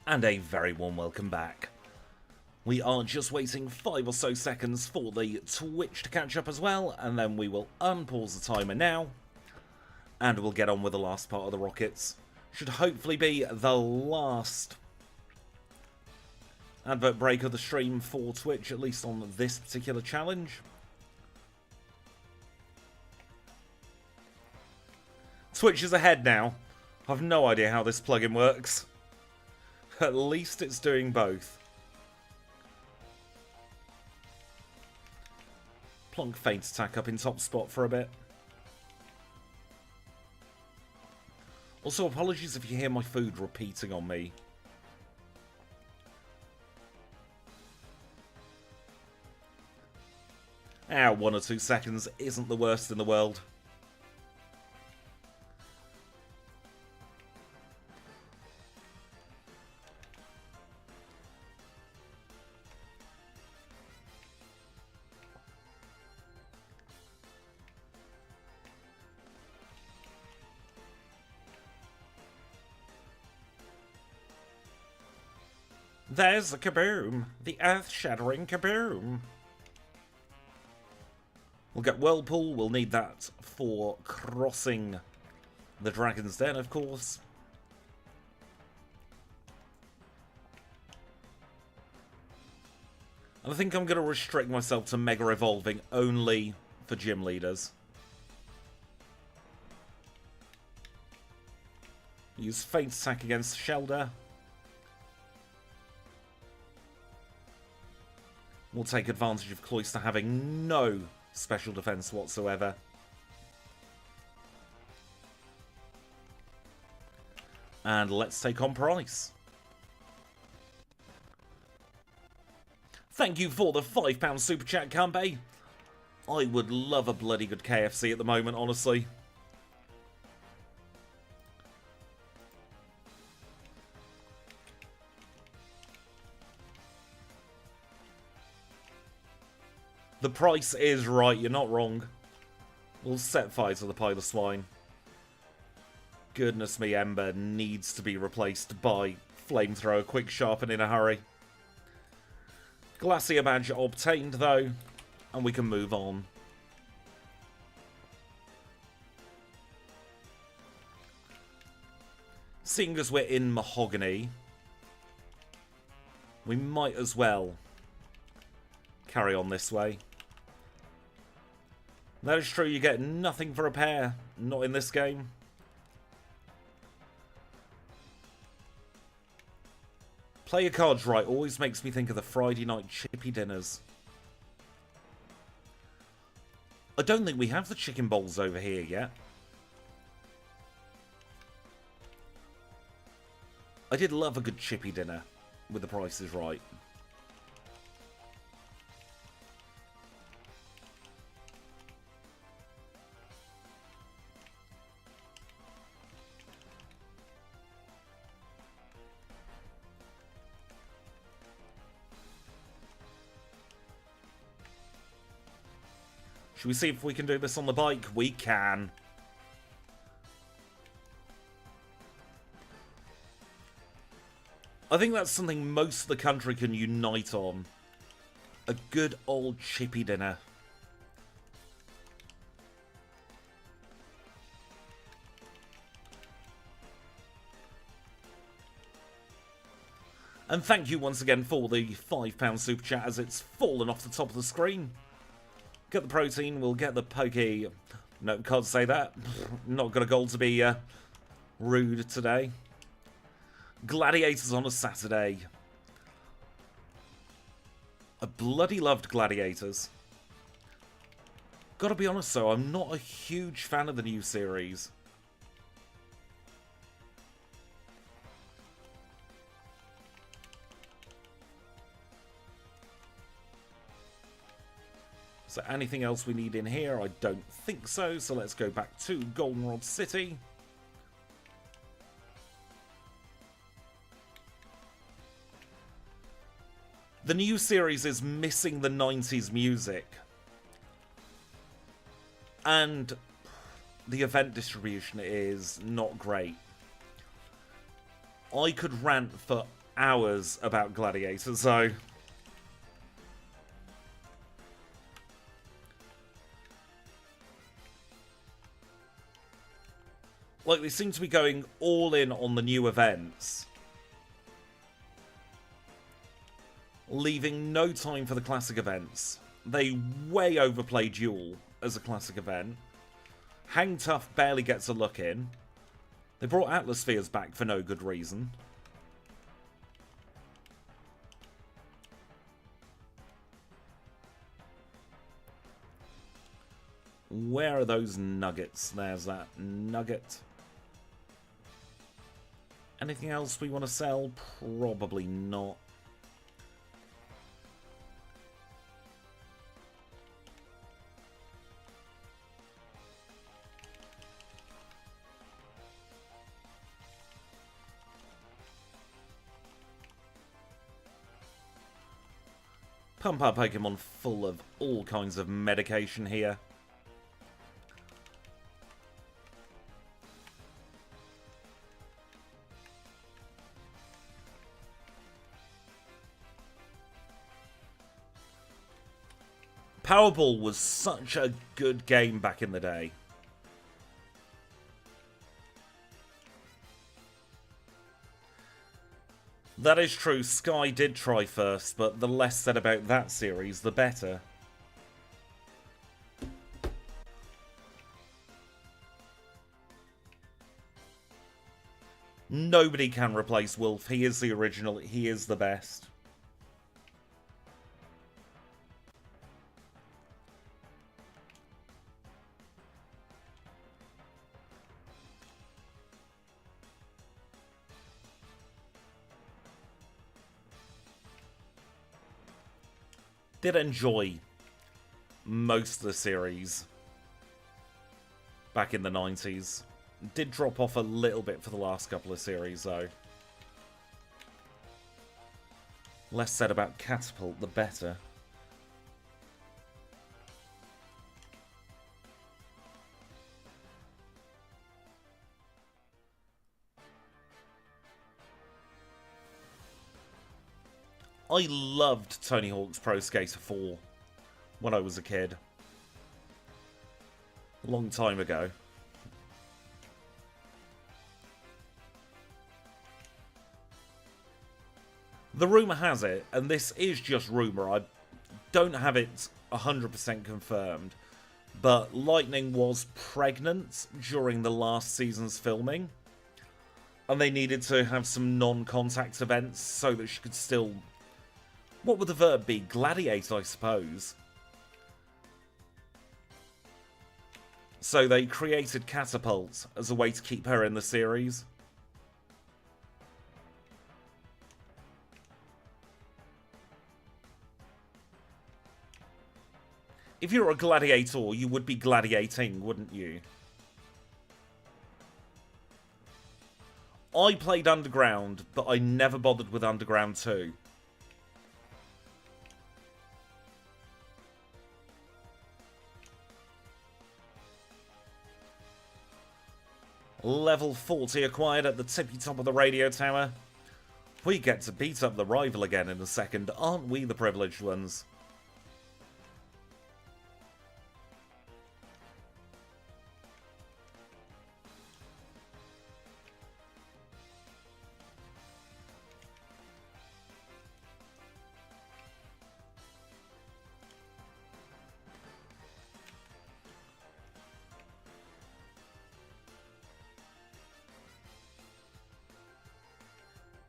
And a very warm welcome back. We are just waiting 5 or so seconds for the Twitch to catch up as well, and then we will unpause the timer now, and we'll get on with the last part of the rockets. Should hopefully be the last advert break of the stream for Twitch, at least on this particular challenge. Twitch is ahead now. I've no idea how this plugin works. At least it's doing both. Plonk Feint Attack up in top spot for a bit. Also, apologies if you hear my food repeating on me. Ah, 1 or 2 seconds isn't the worst in the world. There's a kaboom! The earth-shattering kaboom! We'll get Whirlpool, we'll need that for crossing the Dragon's Den, of course. And I think I'm going to restrict myself to Mega Evolving only for gym leaders. Use Feint Attack against Shelder. We'll take advantage of Cloyster having no special defense whatsoever. And let's take on Price. Thank you for the £5 Super Chat, Kanto. I would love a bloody good KFC at the moment, honestly. The price is right, you're not wrong. We'll set fire to the pile of swine. Goodness me, Ember needs to be replaced by Flamethrower, quick sharpen in a hurry. Glacier badge obtained though, and we can move on. Seeing as we're in Mahogany, we might as well carry on this way. That is true, you get nothing for repair, not in this game. Play your cards right always makes me think of the Friday night chippy dinners. I don't think we have the chicken bowls over here yet. I did love a good chippy dinner with the prices right. Should we see if we can do this on the bike? We can. I think that's something most of the country can unite on. A good old chippy dinner. And thank you once again for the £5 super chat as it's fallen off the top of the screen. Get the protein, we'll get the pokey. No, can't say that. Not got a goal to be rude today. Gladiators on a Saturday. I bloody loved Gladiators. Gotta be honest though, I'm not a huge fan of the new series. So anything else we need in here? I don't think so. So let's go back to Goldenrod City. The new series is missing the 90s music. And the event distribution is not great. I could rant for hours about Gladiators, so... Like, they seem to be going all in on the new events. Leaving no time for the classic events. They way overplay Duel as a classic event. Hang Tough barely gets a look in. They brought Atmospheres back for no good reason. Where are those nuggets? There's that nugget. Anything else we want to sell? Probably not. Pump our Pokemon full of all kinds of medication here. Powerball was such a good game back in the day. That is true, Sky did try first, but the less said about that series, the better. Nobody can replace Wolf. He is the original. He is the best. Did enjoy most of the series back in the 90s. Did drop off a little bit for the last couple of series, though. Less said about Catapult, the better. I loved Tony Hawk's Pro Skater 4 when I was a kid. A long time ago. The rumour has it, and this is just rumour, I don't have it 100% confirmed, but Lightning was pregnant during the last season's filming, and they needed to have some non-contact events so that she could still... What would the verb be? Gladiate, I suppose. So they created Catapult as a way to keep her in the series. If you're a gladiator, you would be gladiating, wouldn't you? I played Underground, but I never bothered with Underground 2. Level 40 acquired at the tippy top of the radio tower. We get to beat up the rival again in a second, aren't we the privileged ones?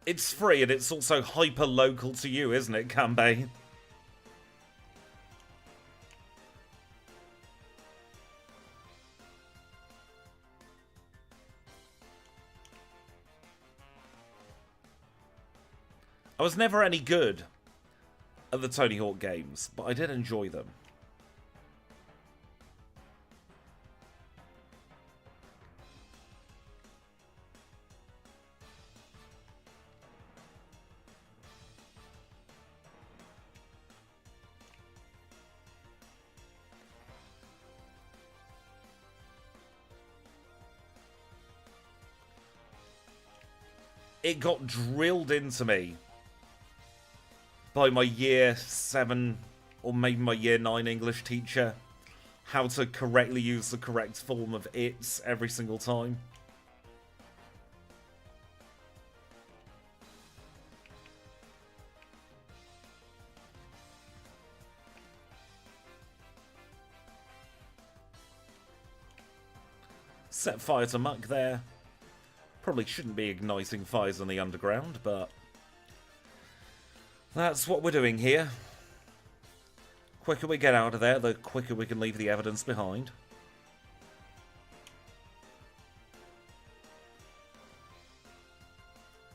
It's free and it's also hyper-local to you, isn't it, Kanbei? I was never any good at the Tony Hawk games, but I did enjoy them. It got drilled into me by my year 7 or maybe my year 9 English teacher how to correctly use the correct form of it's every single time. Set fire to muck there. Probably shouldn't be igniting fires on the underground, but that's what we're doing here. Quicker we get out of there, the quicker we can leave the evidence behind.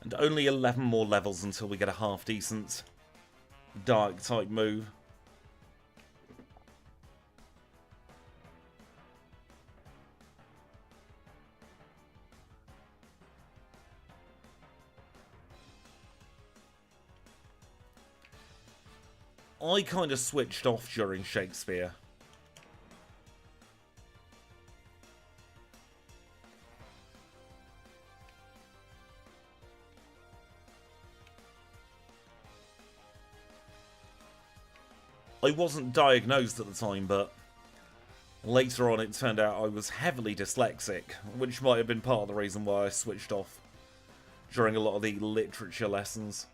And only 11 more levels until we get a half-decent dark-type move. I kind of switched off during Shakespeare. I wasn't diagnosed at the time, but later on it turned out I was heavily dyslexic, which might have been part of the reason why I switched off during a lot of the literature lessons.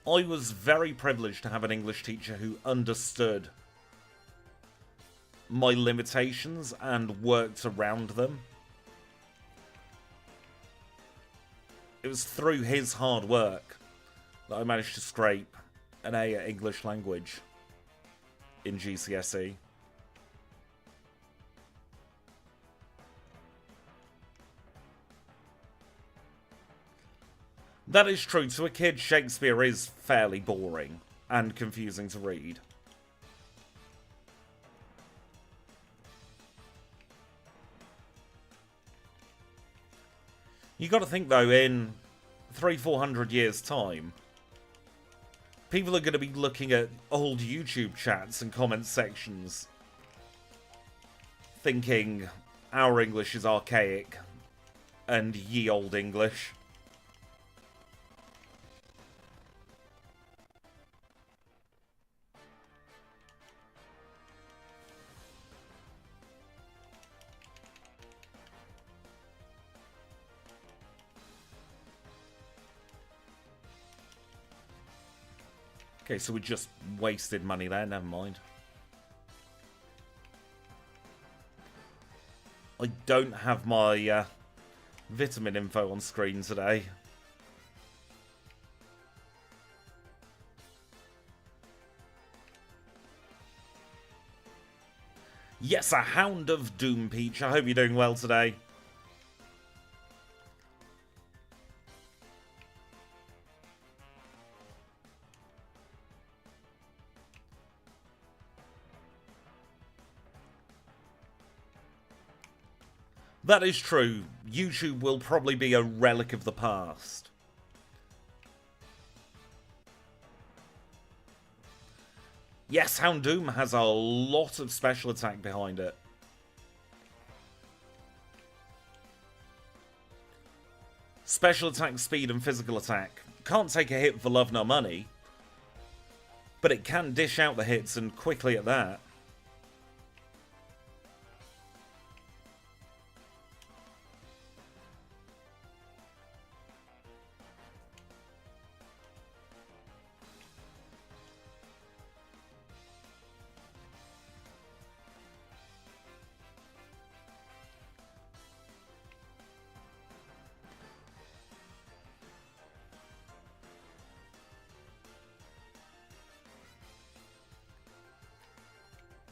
I was very privileged to have an English teacher who understood my limitations and worked around them. It was through his hard work that I managed to scrape an A at English language in GCSE. That is true. To a kid, Shakespeare is fairly boring and confusing to read. You got to think, though, in 300-400 years' time, people are going to be looking at old YouTube chats and comment sections, thinking our English is archaic and ye olde English. Okay, so we just wasted money there, never mind. I don't have my vitamin info on screen today. Yes, a Hound of Doom, Peach. I hope you're doing well today. That is true. YouTube will probably be a relic of the past. Yes, Houndoom has a lot of special attack behind it. Special attack, speed, and physical attack. Can't take a hit for love nor money, but it can dish out the hits, and quickly at that.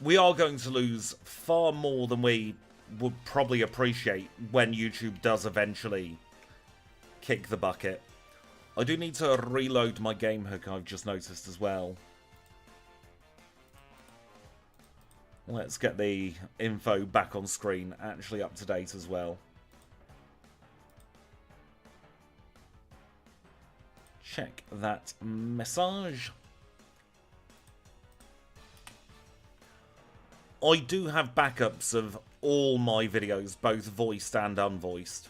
We are going to lose far more than we would probably appreciate when YouTube does eventually kick the bucket. I do need to reload my game hook, I've just noticed as well. Let's get the info back on screen, actually up to date as well. Check that message. I do have backups of all my videos, both voiced and unvoiced.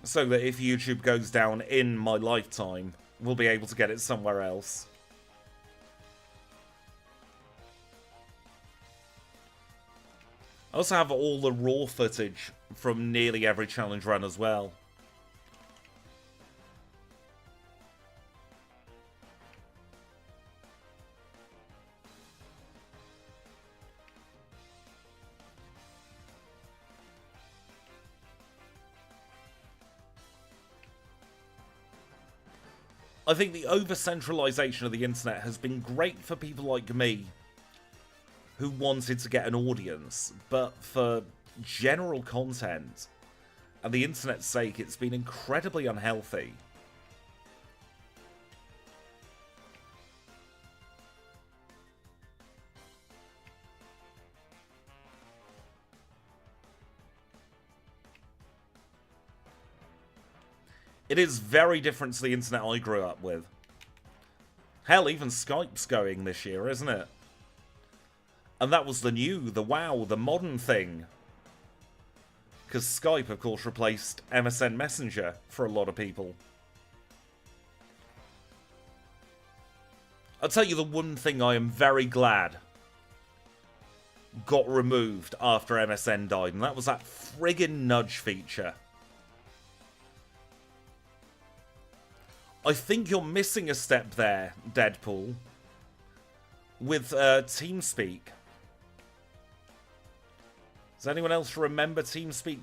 So that if YouTube goes down in my lifetime, we'll be able to get it somewhere else. I also have all the raw footage from nearly every challenge run as well. I think the over-centralisation of the internet has been great for people like me who wanted to get an audience, but for general content and the internet's sake, it's been incredibly unhealthy. It is very different to the internet I grew up with. Hell, even Skype's going this year, isn't it? And that was the wow, the modern thing. Because Skype, of course, replaced MSN Messenger for a lot of people. I'll tell you the one thing I am very glad got removed after MSN died, and that was that friggin' nudge feature. I think you're missing a step there, Deadpool, with TeamSpeak. Does anyone else remember TeamSpeak?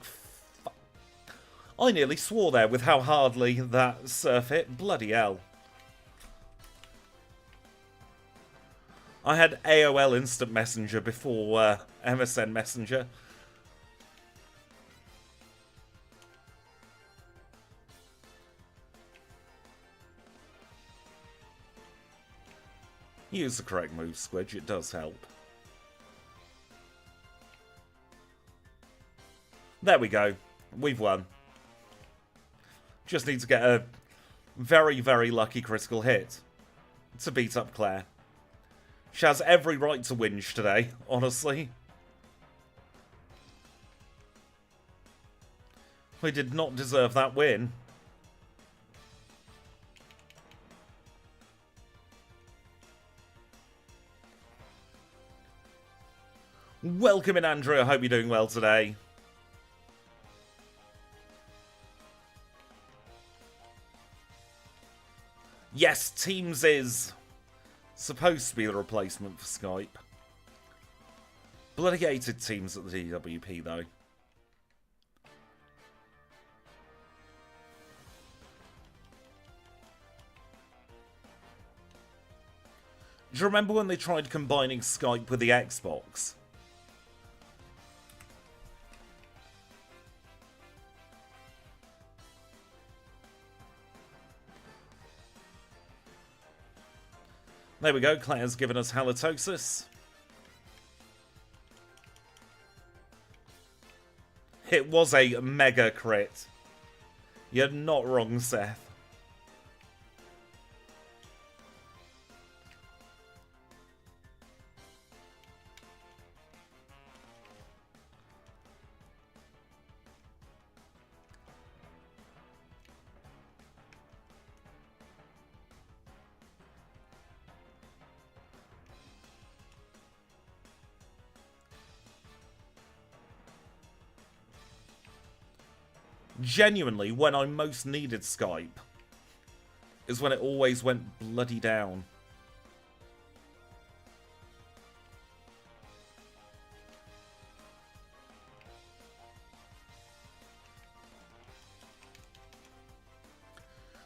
I nearly swore there with how hardly that surf hit. Bloody hell. I had AOL Instant Messenger before MSN Messenger. Use the correct move, Squidge. It does help. There we go. We've won. Just need to get a very, very lucky critical hit to beat up Claire. She has every right to whinge today, honestly. We did not deserve that win. Welcome in, Andrew. I hope you're doing well today. Yes, Teams is supposed to be the replacement for Skype. Bloody hated Teams at the DWP, though. Do you remember when they tried combining Skype with the Xbox? There we go, Claire's given us halitosis. It was a mega crit. You're not wrong, Seth. Genuinely, when I most needed Skype, is when it always went bloody down.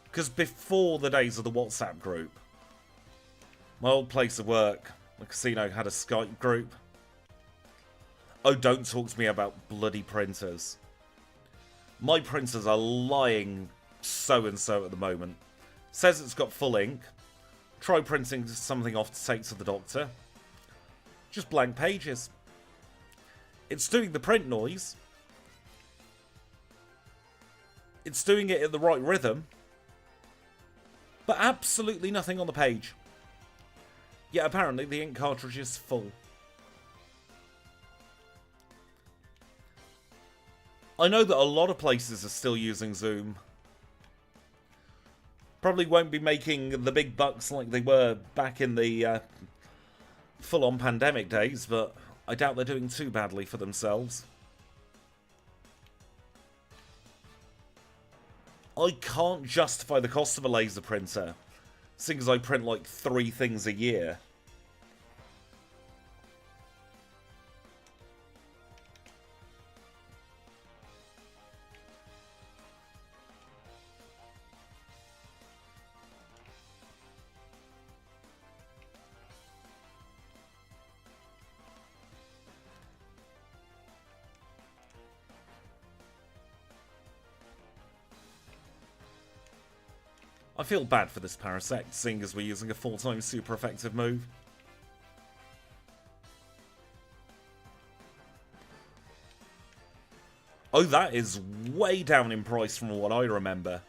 Because before the days of the WhatsApp group, my old place of work, the casino, had a Skype group. Oh, don't talk to me about bloody printers. My printers are lying so-and-so at the moment. Says it's got full ink. Try printing something off to take to the doctor. Just blank pages. It's doing the print noise. It's doing it in the right rhythm. But absolutely nothing on the page. Yet apparently the ink cartridge is full. I know that a lot of places are still using Zoom. Probably won't be making the big bucks like they were back in the full-on pandemic days, but I doubt they're doing too badly for themselves. I can't justify the cost of a laser printer, seeing as I print like 3 things a year. I feel bad for this Parasect, seeing as we're using a 4-time super effective move. Oh, that is way down in price from what I remember.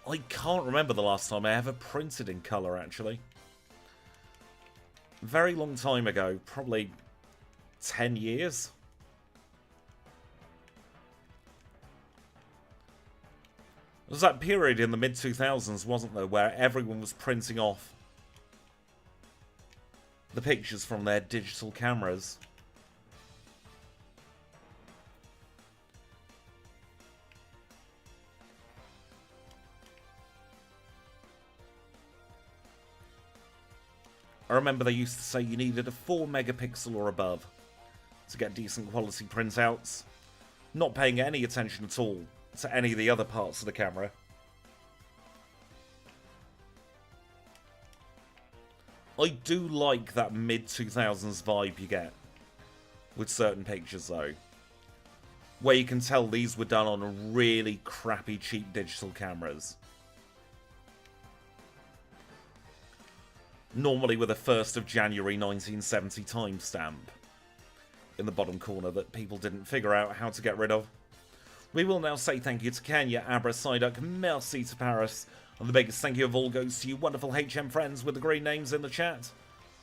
I can't remember the last time I ever printed in colour, actually. Very long time ago, probably 10 years. There was that period in the mid-2000s, wasn't there, where everyone was printing off the pictures from their digital cameras. I remember they used to say you needed a 4 megapixel or above to get decent quality printouts, not paying any attention at all to any of the other parts of the camera. I do like that mid-2000s vibe you get with certain pictures though, where you can tell these were done on really crappy cheap digital cameras. Normally with a 1st of January 1970 timestamp in the bottom corner that people didn't figure out how to get rid of. We will now say thank you to Kenya, Abra, Psyduck, merci to Paris, and the biggest thank you of all goes to you wonderful HM friends with the green names in the chat.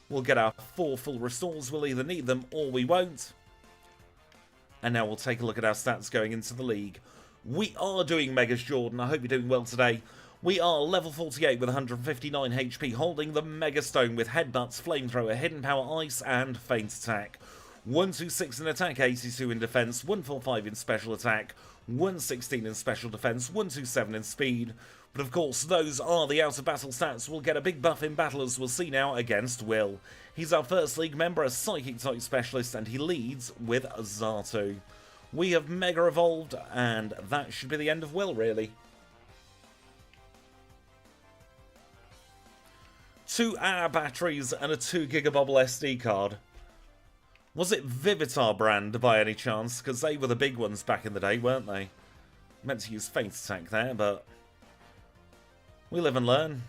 We'll get our 4 full restores, we'll either need them or we won't. And now we'll take a look at our stats going into the league. We are doing Megas Jordan, I hope you're doing well today. We are level 48 with 159 HP, holding the Mega Stone with Headbutts, Flamethrower, Hidden Power, Ice, and Feint Attack. 126 in attack, 82 in defense, 145 in special attack, 116 in special defense, 127 in speed. But of course, those are the out of battle stats. We'll get a big buff in battle, as we'll see now, against Will. He's our first league member, a Psychic type specialist, and he leads with Xatu. We have Mega Evolved, and that should be the end of Will, really. 2 hour batteries and a 2 gigabobble SD card. Was it Vivitar brand by any chance? Because they were the big ones back in the day, weren't they? Meant to use Feint Attack there, but we live and learn.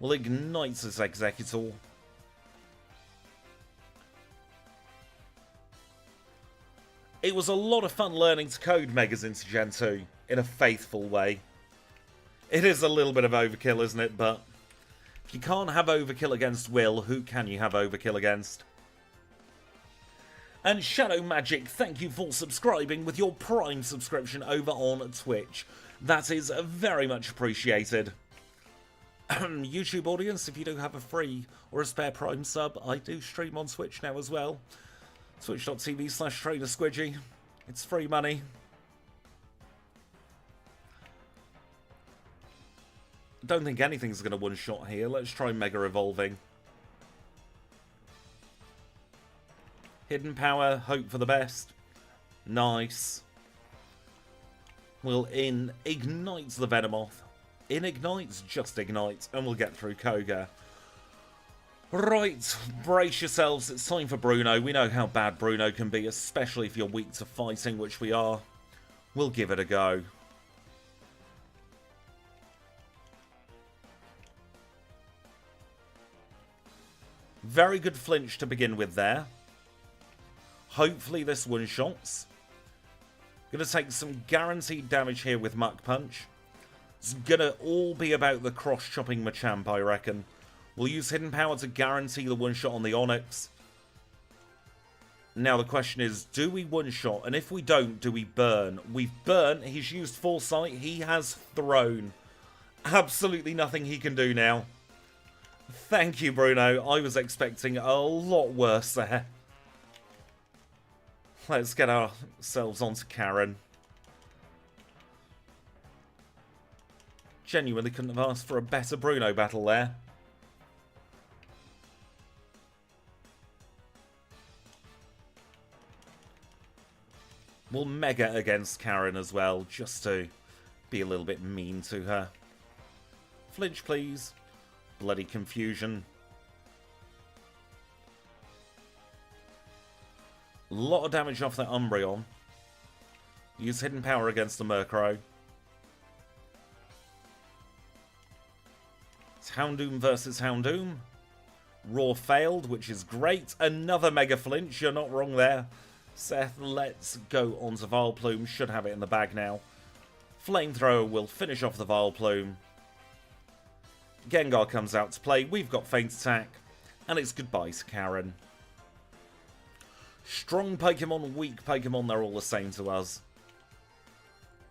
We'll ignite this Executor. It was a lot of fun learning to code Megas into Gen 2 in a faithful way. It is a little bit of overkill, isn't it? But if you can't have overkill against Will, who can you have overkill against? And Shadow Magic, thank you for subscribing with your Prime subscription over on Twitch. That is very much appreciated. YouTube audience, if you do have a free or a spare Prime sub, I do stream on Twitch now as well. Twitch.tv/TrainerSquidgy. It's free money. Don't think anything's going to one-shot here. Let's try Mega Evolving. Hidden Power, hope for the best. Nice. We'll ignite the Venomoth. Ignites, just ignite, and we'll get through Koga. Right, brace yourselves. It's time for Bruno. We know how bad Bruno can be, especially if you're weak to fighting, which we are. We'll give it a go. Very good flinch to begin with there. Hopefully this one-shots. Going to take some guaranteed damage here with Muck Punch. It's going to all be about the cross-chopping Machamp, I reckon. We'll use Hidden Power to guarantee the one-shot on the Onix. Now the question is, do we one-shot? And if we don't, do we burn? We've burnt. He's used Foresight. He has thrown. Absolutely nothing he can do now. Thank you, Bruno. I was expecting a lot worse there. Let's get ourselves onto Karen. Genuinely couldn't have asked for a better Bruno battle there. We'll Mega against Karen as well, just to be a little bit mean to her. Flinch, please. Bloody confusion. A lot of damage off that Umbreon. Use Hidden Power against the Murkrow. It's Houndoom versus Houndoom. Raw failed, which is great. Another Mega Flinch, you're not wrong there. Seth, let's go on to Vileplume. Should have it in the bag now. Flamethrower will finish off the Vileplume. Gengar comes out to play. We've got Feint Attack. And it's goodbye to Karen. Strong Pokemon, weak Pokemon, they're all the same to us.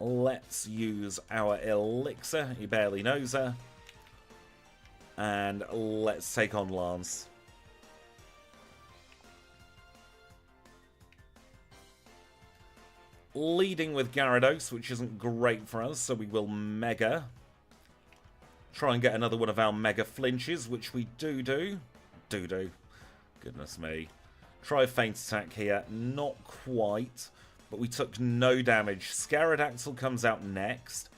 Let's use our Elixir. He barely knows her. And let's take on Lance. Leading with Gyarados, which isn't great for us, so we will Mega. Try and get another one of our Mega Flinches, which we do. Goodness me. Try a Feint Attack here. Not quite. But we took no damage. Scaradactyl comes out next.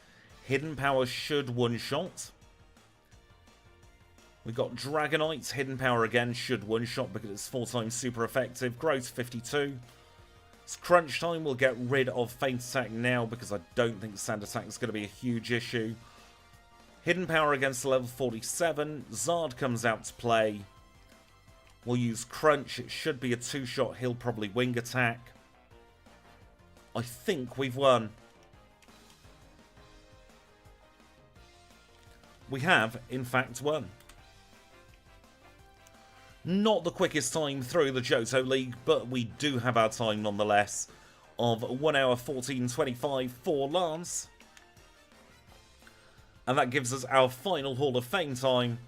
Hidden Power should one-shot. We got Dragonite. Hidden Power again should one-shot because it's 4 times super effective. Grow to 52. It's crunch time. We'll get rid of Feint Attack now because I don't think Sand Attack is going to be a huge issue. Hidden Power against level 47. Zard comes out to play. We'll use Crunch. It should be a 2-shot. He'll probably Wing Attack. I think we've won. We have, in fact, won. Not the quickest time through the Johto League, but we do have our time nonetheless of 1 hour 14:25 for Lance. And that gives us our final Hall of Fame time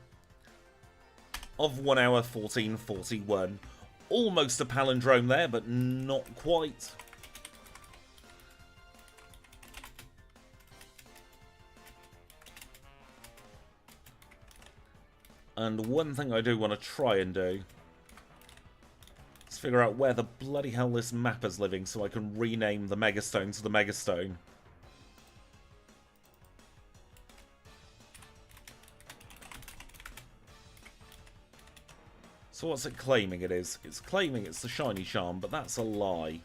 of 1 hour 14:41. Almost a palindrome there, but not quite. And one thing I do want to try and do is figure out where the bloody hell this map is living so I can rename the Megastone to the Megastone. So what's it claiming it is? It's claiming it's the Shiny Charm, but that's a lie.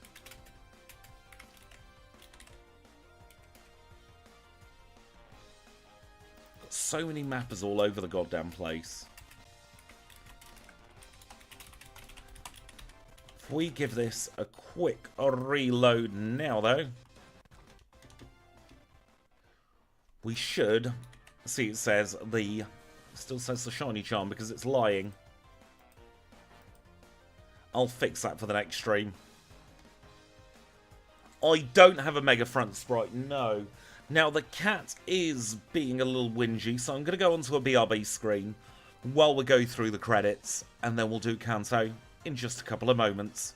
Got so many mappers all over the goddamn place. If we give this a quick reload now, though, we should see it says the... Still says the Shiny Charm because it's lying. I'll fix that for the next stream. I don't have a Mega Front Sprite, no. Now, the cat is being a little whingy, so I'm going to go onto a BRB screen while we go through the credits, and then we'll do Kanto in just a couple of moments.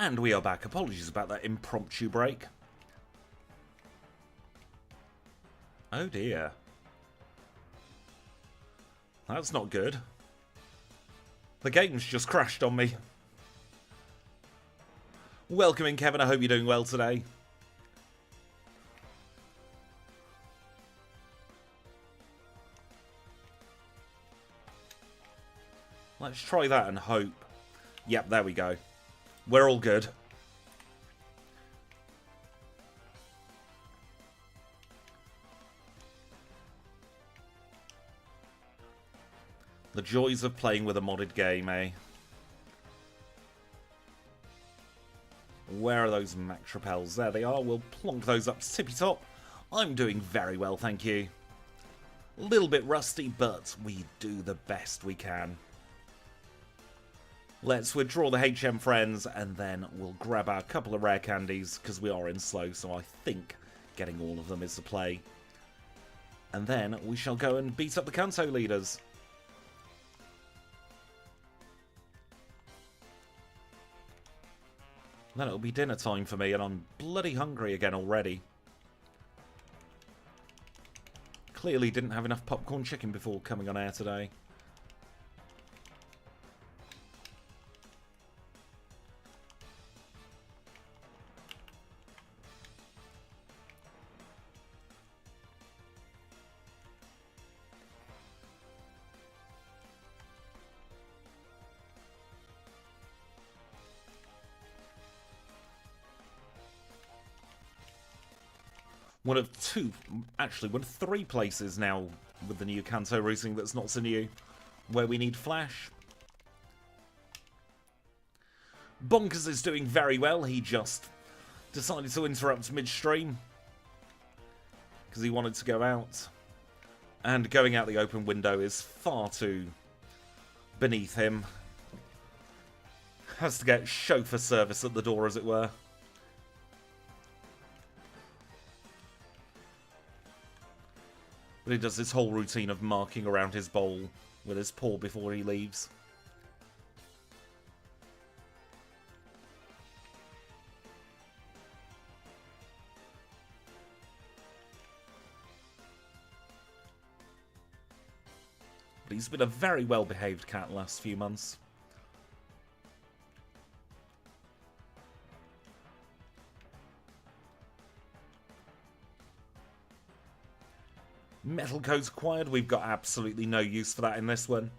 And we are back. Apologies about that impromptu break. Oh dear. That's not good. The game's just crashed on me. Welcome in, Kevin. I hope you're doing well today. Let's try that and hope. Yep, there we go. We're all good. The joys of playing with a modded game, eh? Where are those max repels? There they are. We'll plonk those up to tippy top. I'm doing very well, thank you. A little bit rusty, but we do the best we can. Let's withdraw the HM friends, and then we'll grab our couple of rare candies, because we are in slow, so I think getting all of them is the play. And then we shall go and beat up the Kanto leaders. Then it'll be dinner time for me, and I'm bloody hungry again already. Clearly didn't have enough popcorn chicken before coming on air today. One of three places now with the new Kanto routing that's not so new, where we need Flash. Bonkers is doing very well. He just decided to interrupt midstream because he wanted to go out. And going out the open window is far too beneath him. Has to get chauffeur service at the door, as it were. But he does this whole routine of marking around his bowl with his paw before he leaves. But he's been a very well-behaved cat the last few months. Metal codes acquired. We've got absolutely no use for that in this one.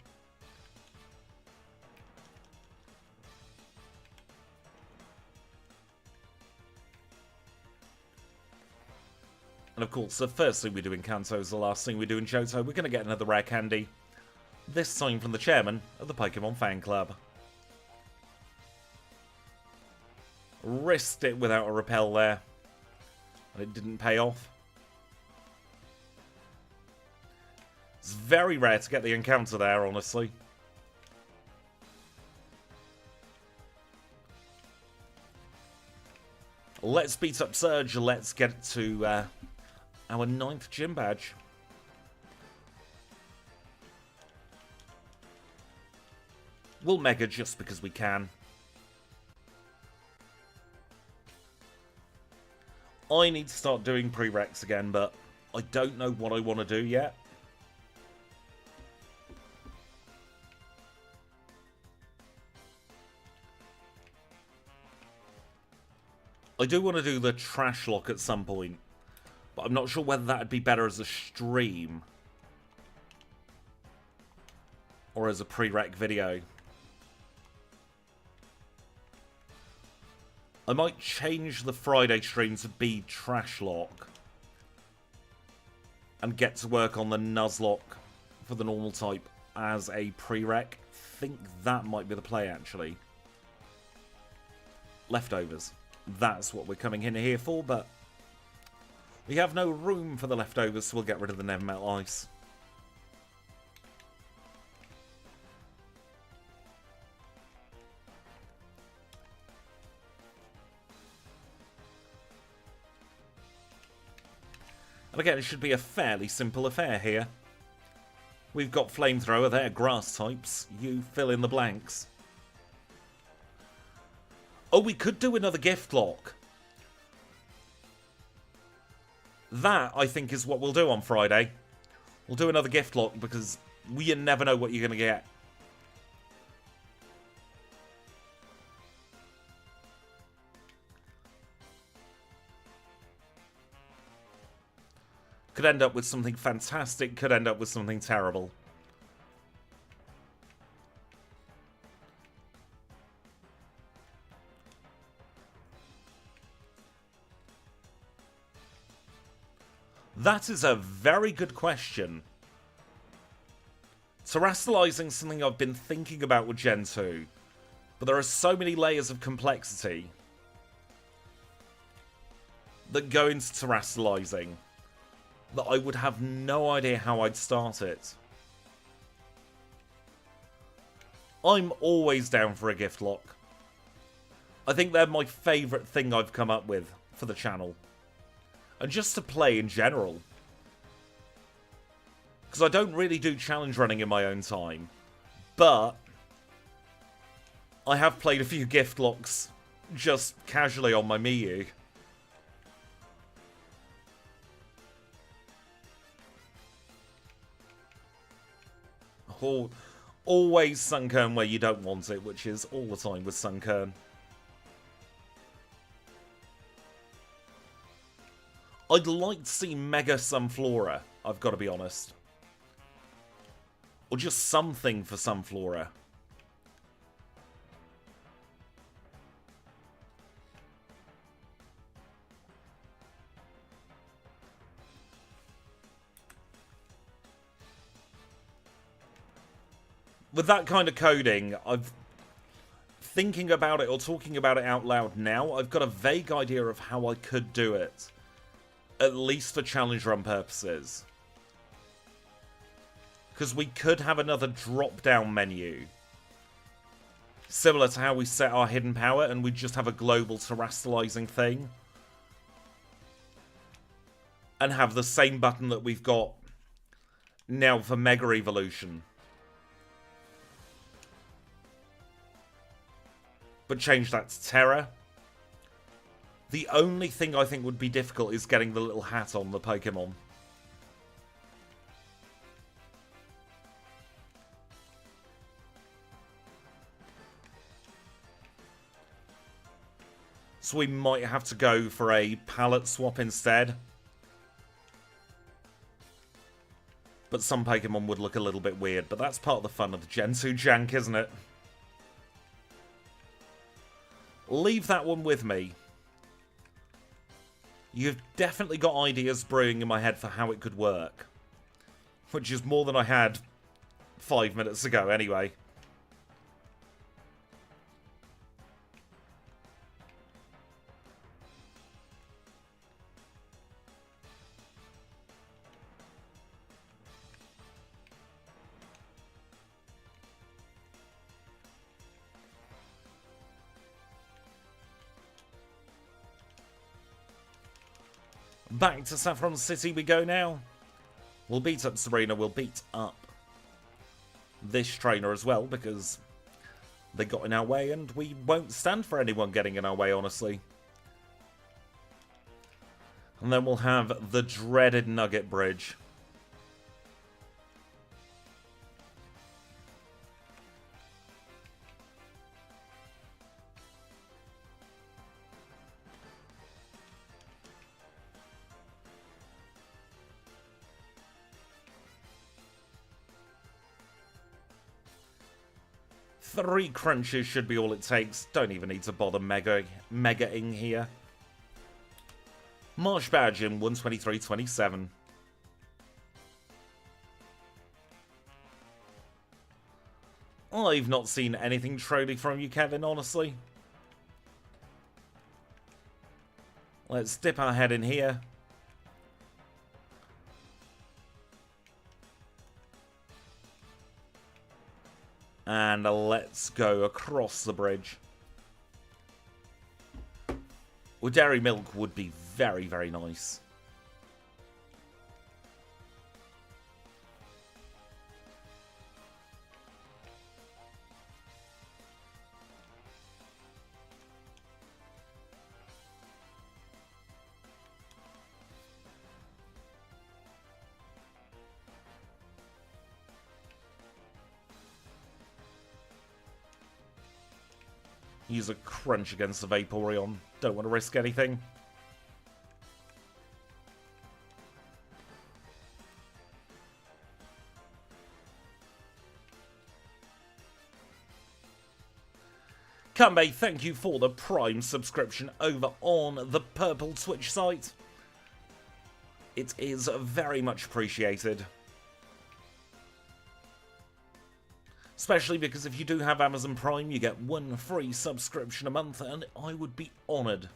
And of course, the first thing we do in Kanto is the last thing we do in Johto. We're going to get another rare candy. This time from the chairman of the Pokémon fan club. Risked it without a repel there. And it didn't pay off. It's very rare to get the encounter there, honestly. Let's beat up Surge. Let's get to our 9th gym badge. We'll Mega just because we can. I need to start doing prereqs again, but I don't know what I want to do yet. I do want to do the trash lock at some point, but I'm not sure whether that would be better as a stream or as a prereq video. I might change the Friday stream to be trash lock and get to work on the Nuzlocke for the normal type as a prereq. Think that might be the play, actually. Leftovers. That's what we're coming in here for, but we have no room for the leftovers, so we'll get rid of the Never Metal Ice. And again, it should be a fairly simple affair here. We've got Flamethrower, they're grass types. You fill in the blanks. Oh, we could do another gift lock. That, I think, is what we'll do on Friday. We'll do another gift lock because we never know what you're going to get. Could end up with something fantastic, could end up with something terrible. That is a very good question. Terrestrializing something I've been thinking about with Gen 2, but there are so many layers of complexity that go into terrestrializing that I would have no idea how I'd start it. I'm always down for a gift lock. I think they're my favourite thing I've come up with for the channel. And just to play in general. Because I don't really do challenge running in my own time. But I have played a few gift locks just casually on my Miyu. Always Sunkern where you don't want it, which is all the time with Sunkern. I'd like to see Mega Sunflora, I've got to be honest. Or just something for Sunflora. With that kind of coding, thinking about it or talking about it out loud now, I've got a vague idea of how I could do it. At least for challenge run purposes. Because we could have another drop-down menu. Similar to how we set our hidden power, and we just have a global terrestrializing thing. And have the same button that we've got now for Mega Evolution. But change that to Terra. The only thing I think would be difficult is getting the little hat on the Pokémon. So we might have to go for a palette swap instead. But some Pokémon would look a little bit weird, but that's part of the fun of the Gen 2 jank, isn't it? Leave that one with me. You've definitely got ideas brewing in my head for how it could work. Which is more than I had 5 minutes ago, anyway. Back to Saffron City we go now. We'll beat up Serena, we'll beat up this trainer as well, because they got in our way, and we won't stand for anyone getting in our way, honestly. And then we'll have the dreaded Nugget Bridge. Three crunches should be all it takes. Don't even need to bother mega-ing here. Marsh badge in 123.27. I've not seen anything trolly from you, Kevin, honestly. Let's dip our head in here. And let's go across the bridge. Well, dairy milk would be very, very nice. Use a crunch against the Vaporeon. Don't want to risk anything. Kanbei, thank you for the Prime subscription over on the Purple Twitch site. It is very much appreciated. Especially because if you do have Amazon Prime, you get 1 free subscription a month, and I would be honoured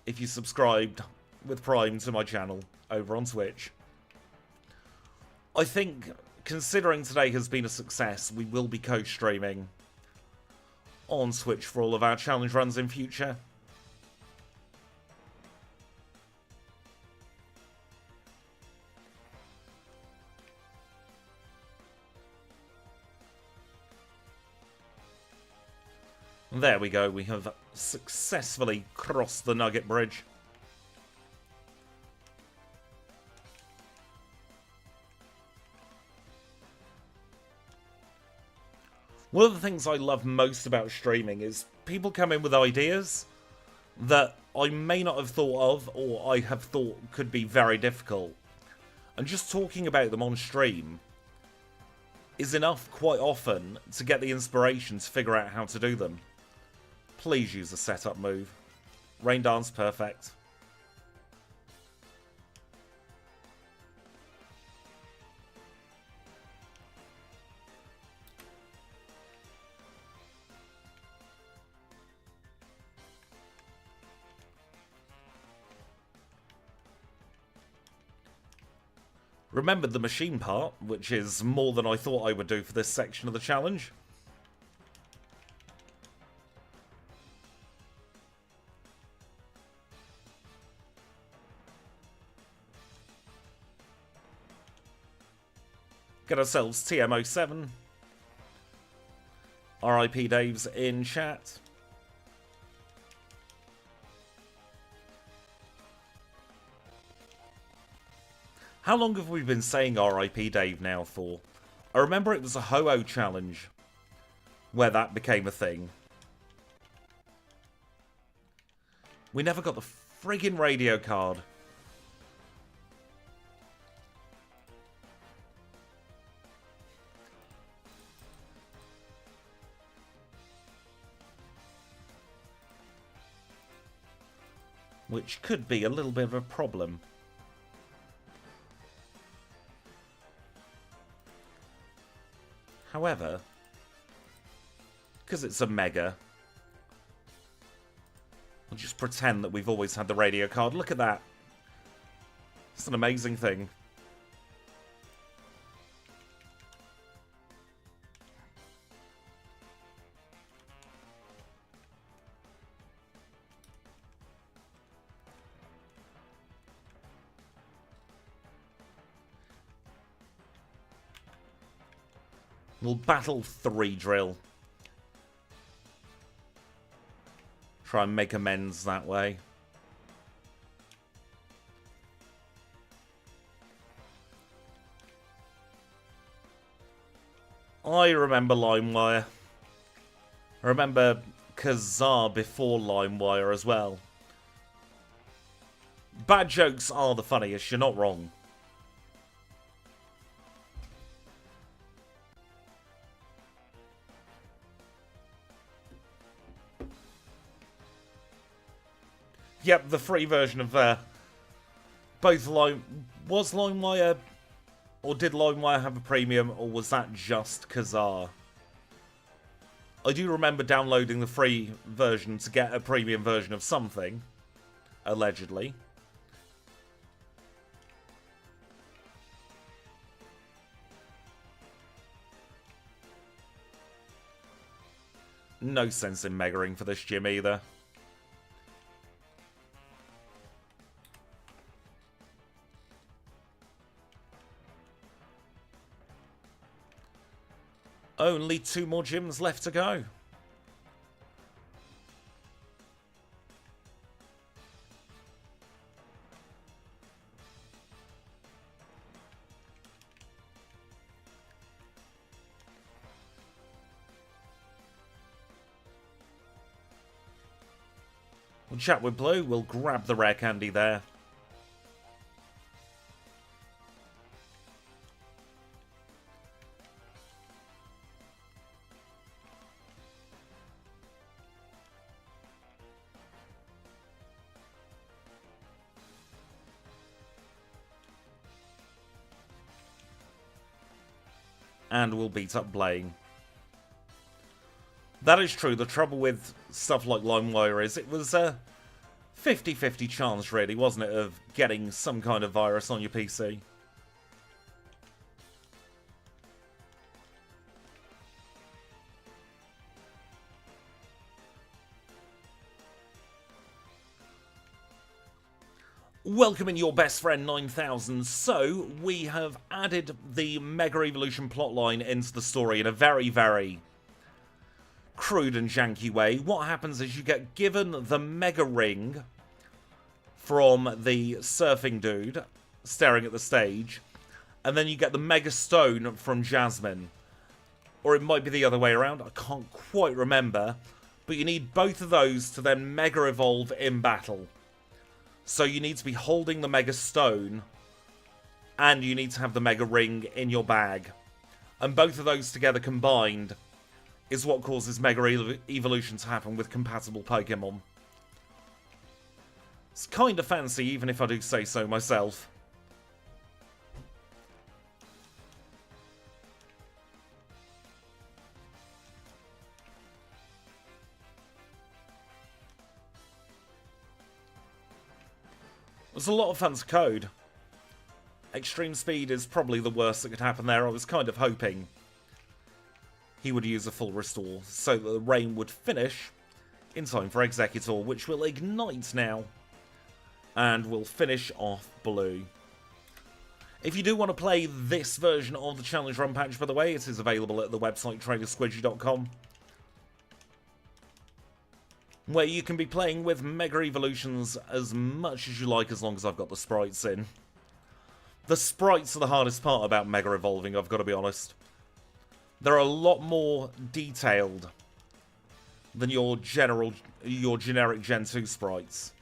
if you subscribed with Prime to my channel over on Twitch. I think, considering today has been a success, we will be co-streaming on Twitch for all of our challenge runs in future. There we go, we have successfully crossed the Nugget Bridge. One of the things I love most about streaming is people come in with ideas that I may not have thought of, or I have thought could be very difficult. And just talking about them on stream is enough quite often to get the inspiration to figure out how to do them. Please use a setup move. Rain Dance, perfect. Remembered the machine part, which is more than I thought I would do for this section of the challenge. Get ourselves TM07. RIP Dave's in chat. How long have we been saying RIP Dave now for? I remember it was a Ho-Oh challenge where that became a thing. We never got the friggin' radio card. Which could be a little bit of a problem. However, because it's a Mega, we'll just pretend that we've always had the radio card. Look at that. It's an amazing thing. We'll battle 3 drill. Try and make amends that way. I remember LimeWire. I remember Kazaa before LimeWire as well. Bad jokes are the funniest, you're not wrong. Yep, the free version of both was LimeWire, or did LimeWire have a premium, or was that just Kazaa? I do remember downloading the free version to get a premium version of something, allegedly. No sense in megaing for this gym either. Only 2 more gyms left to go. We'll chat with Blue. We'll grab the rare candy there. And we'll beat up Blaine. That is true. The trouble with stuff like LimeWire is it was a 50-50 chance, really, wasn't it, of getting some kind of virus on your PC. Welcoming your best friend 9000. So, we have added the Mega Evolution plotline into the story in a very, very crude and janky way. What happens is you get given the Mega Ring from the surfing dude staring at the stage, and then you get the Mega Stone from Jasmine. Or it might be the other way around, I can't quite remember. But you need both of those to then Mega Evolve in battle. So you need to be holding the Mega Stone, and you need to have the Mega Ring in your bag. And both of those together combined is what causes Mega Evolution to happen with compatible Pokémon. It's kind of fancy, even if I do say so myself. There's a lot of fancy code. Extreme speed is probably the worst that could happen there. I was kind of hoping he would use a full restore so that the rain would finish in time for Executor, which will ignite now. And will finish off Blue. If you do want to play this version of the Challenge Run patch, by the way, it is available at the website trainersquidgy.com. Where you can be playing with Mega Evolutions as much as you like, as long as I've got the sprites in. The sprites are the hardest part about Mega Evolving, I've got to be honest. They're a lot more detailed than your generic Gen 2 sprites.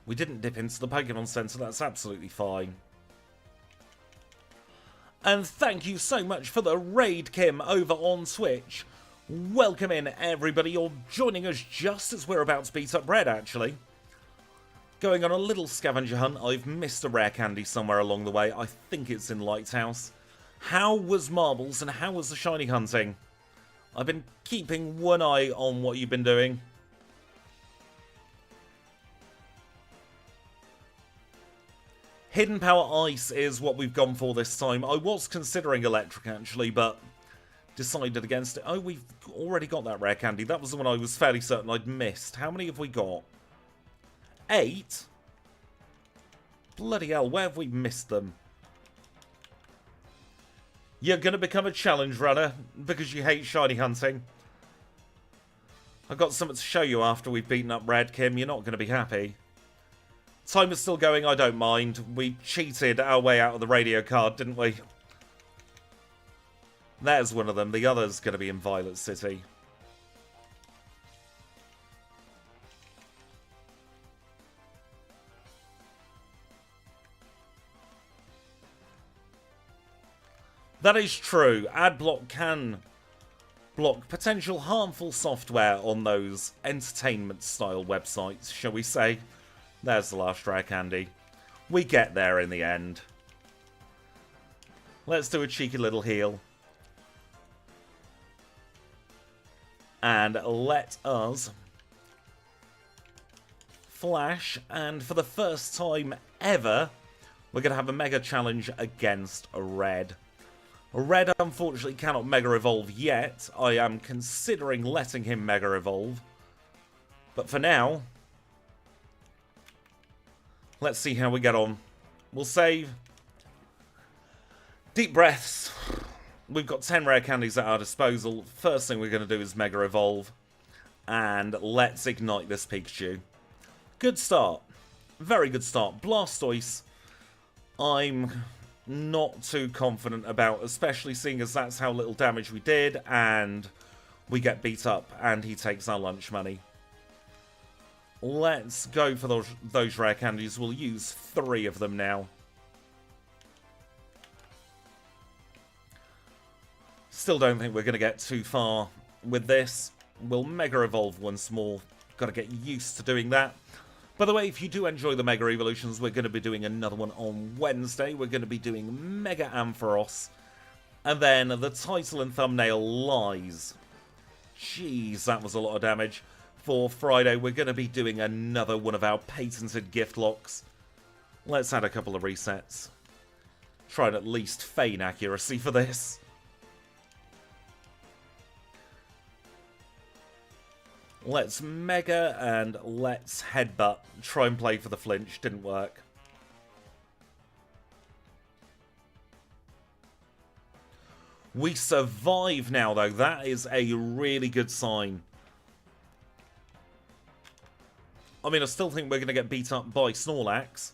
We didn't dip into the Pokemon Center, that's absolutely fine. And thank you so much for the raid, Kim, over on Twitch. Welcome in, everybody. You're joining us just as we're about to beat up Red, actually. Going on a little scavenger hunt. I've missed a rare candy somewhere along the way. I think it's in Lighthouse. How was Marbles and how was the shiny hunting? I've been keeping one eye on what you've been doing. Hidden Power Ice is what we've gone for this time. I was considering Electric, actually, but decided against it. Oh, we've already got that rare candy. That was the one I was fairly certain I'd missed. How many have we got? 8? Bloody hell, where have we missed them? You're going to become a challenge runner because you hate shiny hunting. I've got something to show you after we've beaten up Red, Kim. You're not going to be happy. Time is still going, I don't mind. We cheated our way out of the radio card, didn't we? There's one of them. The other's going to be in Violet City. That is true. Adblock can block potential harmful software on those entertainment-style websites, shall we say. There's the last rare candy. We get there in the end. Let's do a cheeky little heal. And let us flash. And for the first time ever, we're going to have a Mega Challenge against Red. Red, unfortunately, cannot Mega Evolve yet. I am considering letting him Mega Evolve. But for now, let's see how we get on. We'll save, Deep breaths. We've got 10 rare candies at our disposal. First thing we're going to do is Mega Evolve. And let's ignite this Pikachu. Good start. Very good start. Blastoise, I'm not too confident about, especially seeing as that's how little damage we did, and we get beat up, and he takes our lunch money. Let's go for those rare candies. We'll use 3 of them now. Still don't think we're going to get too far with this. We'll Mega Evolve once more. Got to get used to doing that. By the way, if you do enjoy the Mega Evolutions, we're going to be doing another one on Wednesday. We're going to be doing Mega Ampharos. And then the title and thumbnail lies. Jeez, that was a lot of damage. For Friday, we're going to be doing another one of our patented gift locks. Let's add a couple of resets. Try and at least feign accuracy for this. Let's Mega and let's Headbutt. Try and play for the flinch. Didn't work. We survive now, though. That is a really good sign. I mean, I still think we're going to get beat up by Snorlax.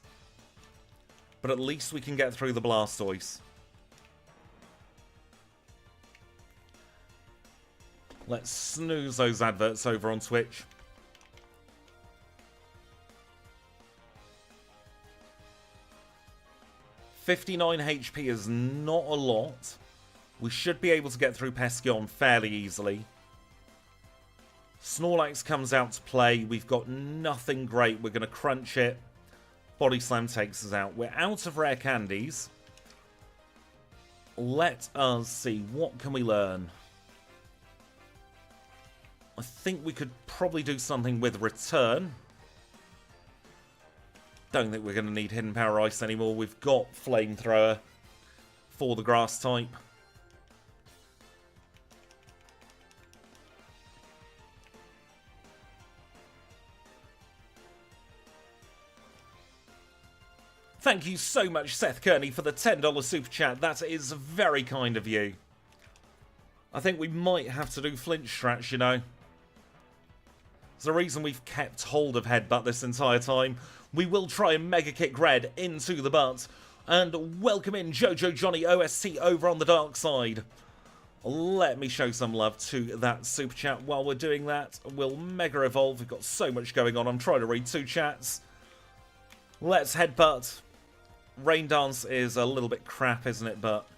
But at least we can get through the Blastoise. Let's snooze those adverts over on Twitch. $59 HP is not a lot. We should be able to get through Peskeon fairly easily. Snorlax comes out to play. We've got nothing great. We're going to crunch it. Body Slam takes us out. We're out of rare candies. Let us see. What can we learn? I think we could probably do something with Return. Don't think we're going to need Hidden Power Ice anymore. We've got Flamethrower for the Grass type. Thank you so much, Seth Kearney, for the $10 super chat. That is very kind of you. I think we might have to do flinch strats, you know. There's a reason we've kept hold of Headbutt this entire time. We will try and Mega Kick Red into the butt. And welcome in Jojo Johnny OST over on the dark side. Let me show some love to that super chat. While we're doing that, we'll Mega Evolve. We've got so much going on. I'm trying to read 2 chats. Let's Headbutt. Rain Dance is a little bit crap, isn't it? But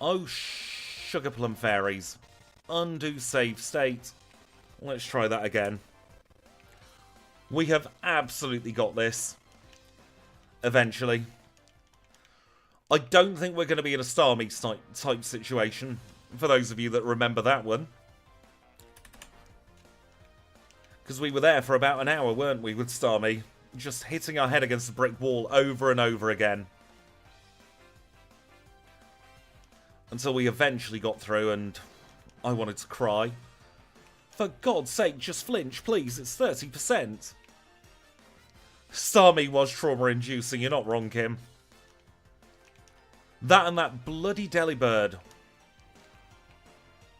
oh, Sugar Plum Fairies. Undo save state. Let's try that again. We have absolutely got this. Eventually. I don't think we're going to be in a Starmie type situation. For those of you that remember that one. Because we were there for about an hour, weren't we, with Starmie? Just hitting our head against a brick wall over and over again. Until we eventually got through and I wanted to cry. For God's sake, just flinch, please. It's 30%. Starmie was trauma-inducing. You're not wrong, Kim. That and that bloody Delibird.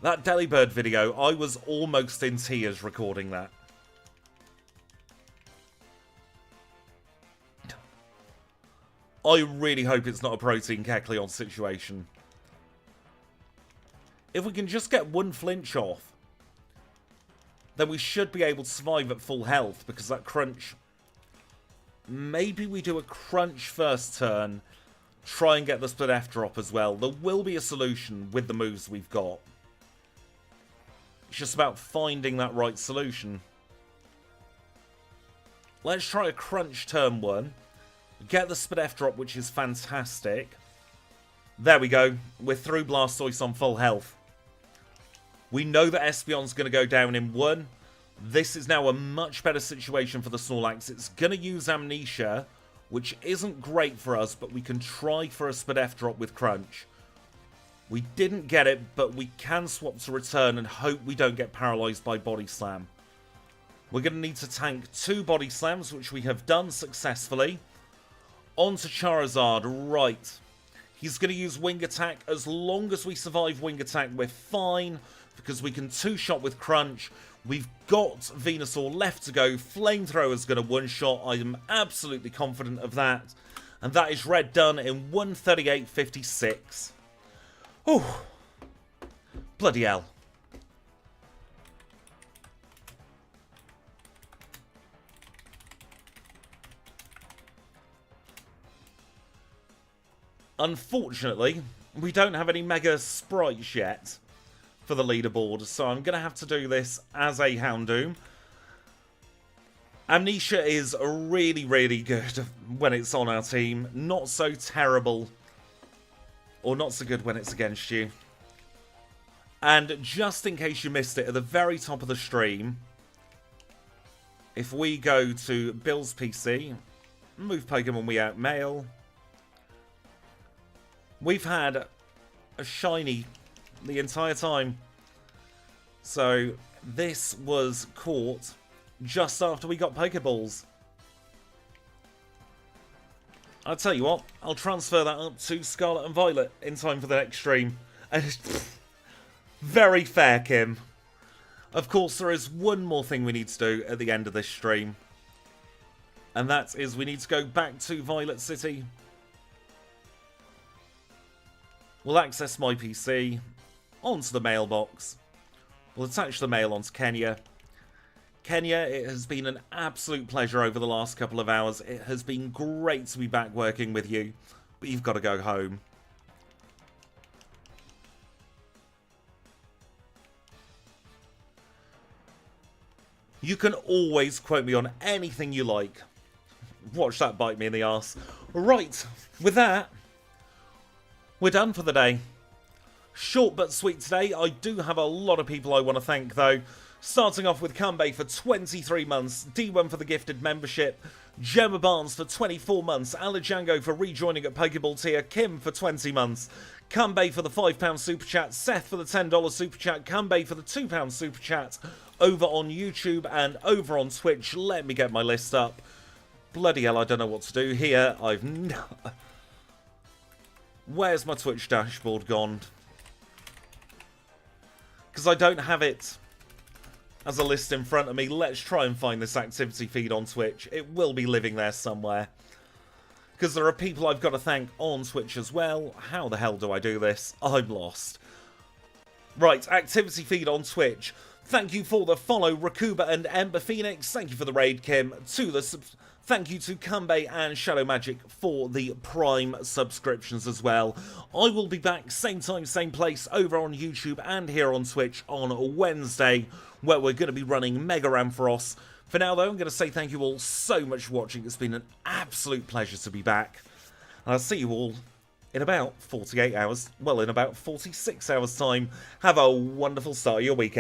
That Delibird video, I was almost in tears recording that. I really hope it's not a Protein Kecleon situation. If we can just get one flinch off, then we should be able to survive at full health, because that crunch... Maybe we do a crunch first turn, try and get the split F drop as well. There will be a solution with the moves we've got. It's just about finding that right solution. Let's try a crunch turn 1. Get the split F drop, which is fantastic. There we go. We're through Blastoise on full health. We know that Espeon's going to go down in 1. This is now a much better situation for the Snorlax. It's going to use Amnesia, which isn't great for us, but we can try for a split F drop with Crunch. We didn't get it, but we can swap to Return and hope we don't get paralyzed by Body Slam. We're going to need to tank 2 Body Slams, which we have done successfully. On to Charizard. Right. He's going to use wing attack. As long as we survive wing attack, we're fine, because we can two-shot with Crunch. We've got Venusaur left to go. Flamethrower's going to one-shot. I am absolutely confident of that. And that is red done in 138.56. Oh, bloody hell. Unfortunately, we don't have any Mega Sprites yet for the leaderboard, so I'm going to have to do this as a Houndoom. Amnesia is really, really good when it's on our team. Not so terrible, or not so good when it's against you. And just in case you missed it, at the very top of the stream, if we go to Bill's PC, move Pokemon We Out Mail, we've had a shiny the entire time. So this was caught just after we got Pokeballs. I'll tell you what, I'll transfer that up to Scarlet and Violet in time for the next stream. Very fair, Kim. Of course, there is one more thing we need to do at the end of this stream. And that is we need to go back to Violet City. We'll access my PC, onto the mailbox. We'll attach the mail onto Kenya. Kenya, it has been an absolute pleasure over the last couple of hours. It has been great to be back working with you, but you've got to go home. You can always quote me on anything you like. Watch that bite me in the arse. Right, with that, we're done for the day. Short but sweet today. I do have a lot of people I want to thank, though. Starting off with Kanbei for 23 months, D1 for the gifted membership, Gemma Barnes for 24 months, Alajango for rejoining at Pokeball tier, Kim for 20 months, Kanbei for the £5 super chat, Seth for the $10 super chat, Kanbei for the £2 super chat, over on YouTube and over on Twitch. Let me get my list up. Bloody hell, I don't know what to do here. Where's my Twitch dashboard gone? Because I don't have it as a list in front of me. Let's try and find this activity feed on Twitch. It will be living there somewhere. Because there are people I've got to thank on Twitch as well. How the hell do I do this? I'm lost. Right, activity feed on Twitch. Thank you for the follow, Rakuba and Ember Phoenix. Thank you for the raid, Kim. Thank you to Kanbei and Shadow Magic for the Prime subscriptions as well. I will be back same time, same place over on YouTube and here on Twitch on Wednesday, where we're going to be running Mega Ampharos. For now, though, I'm going to say thank you all so much for watching. It's been an absolute pleasure to be back. And I'll see you all in about 48 hours. Well, in about 46 hours' time. Have a wonderful start of your weekend.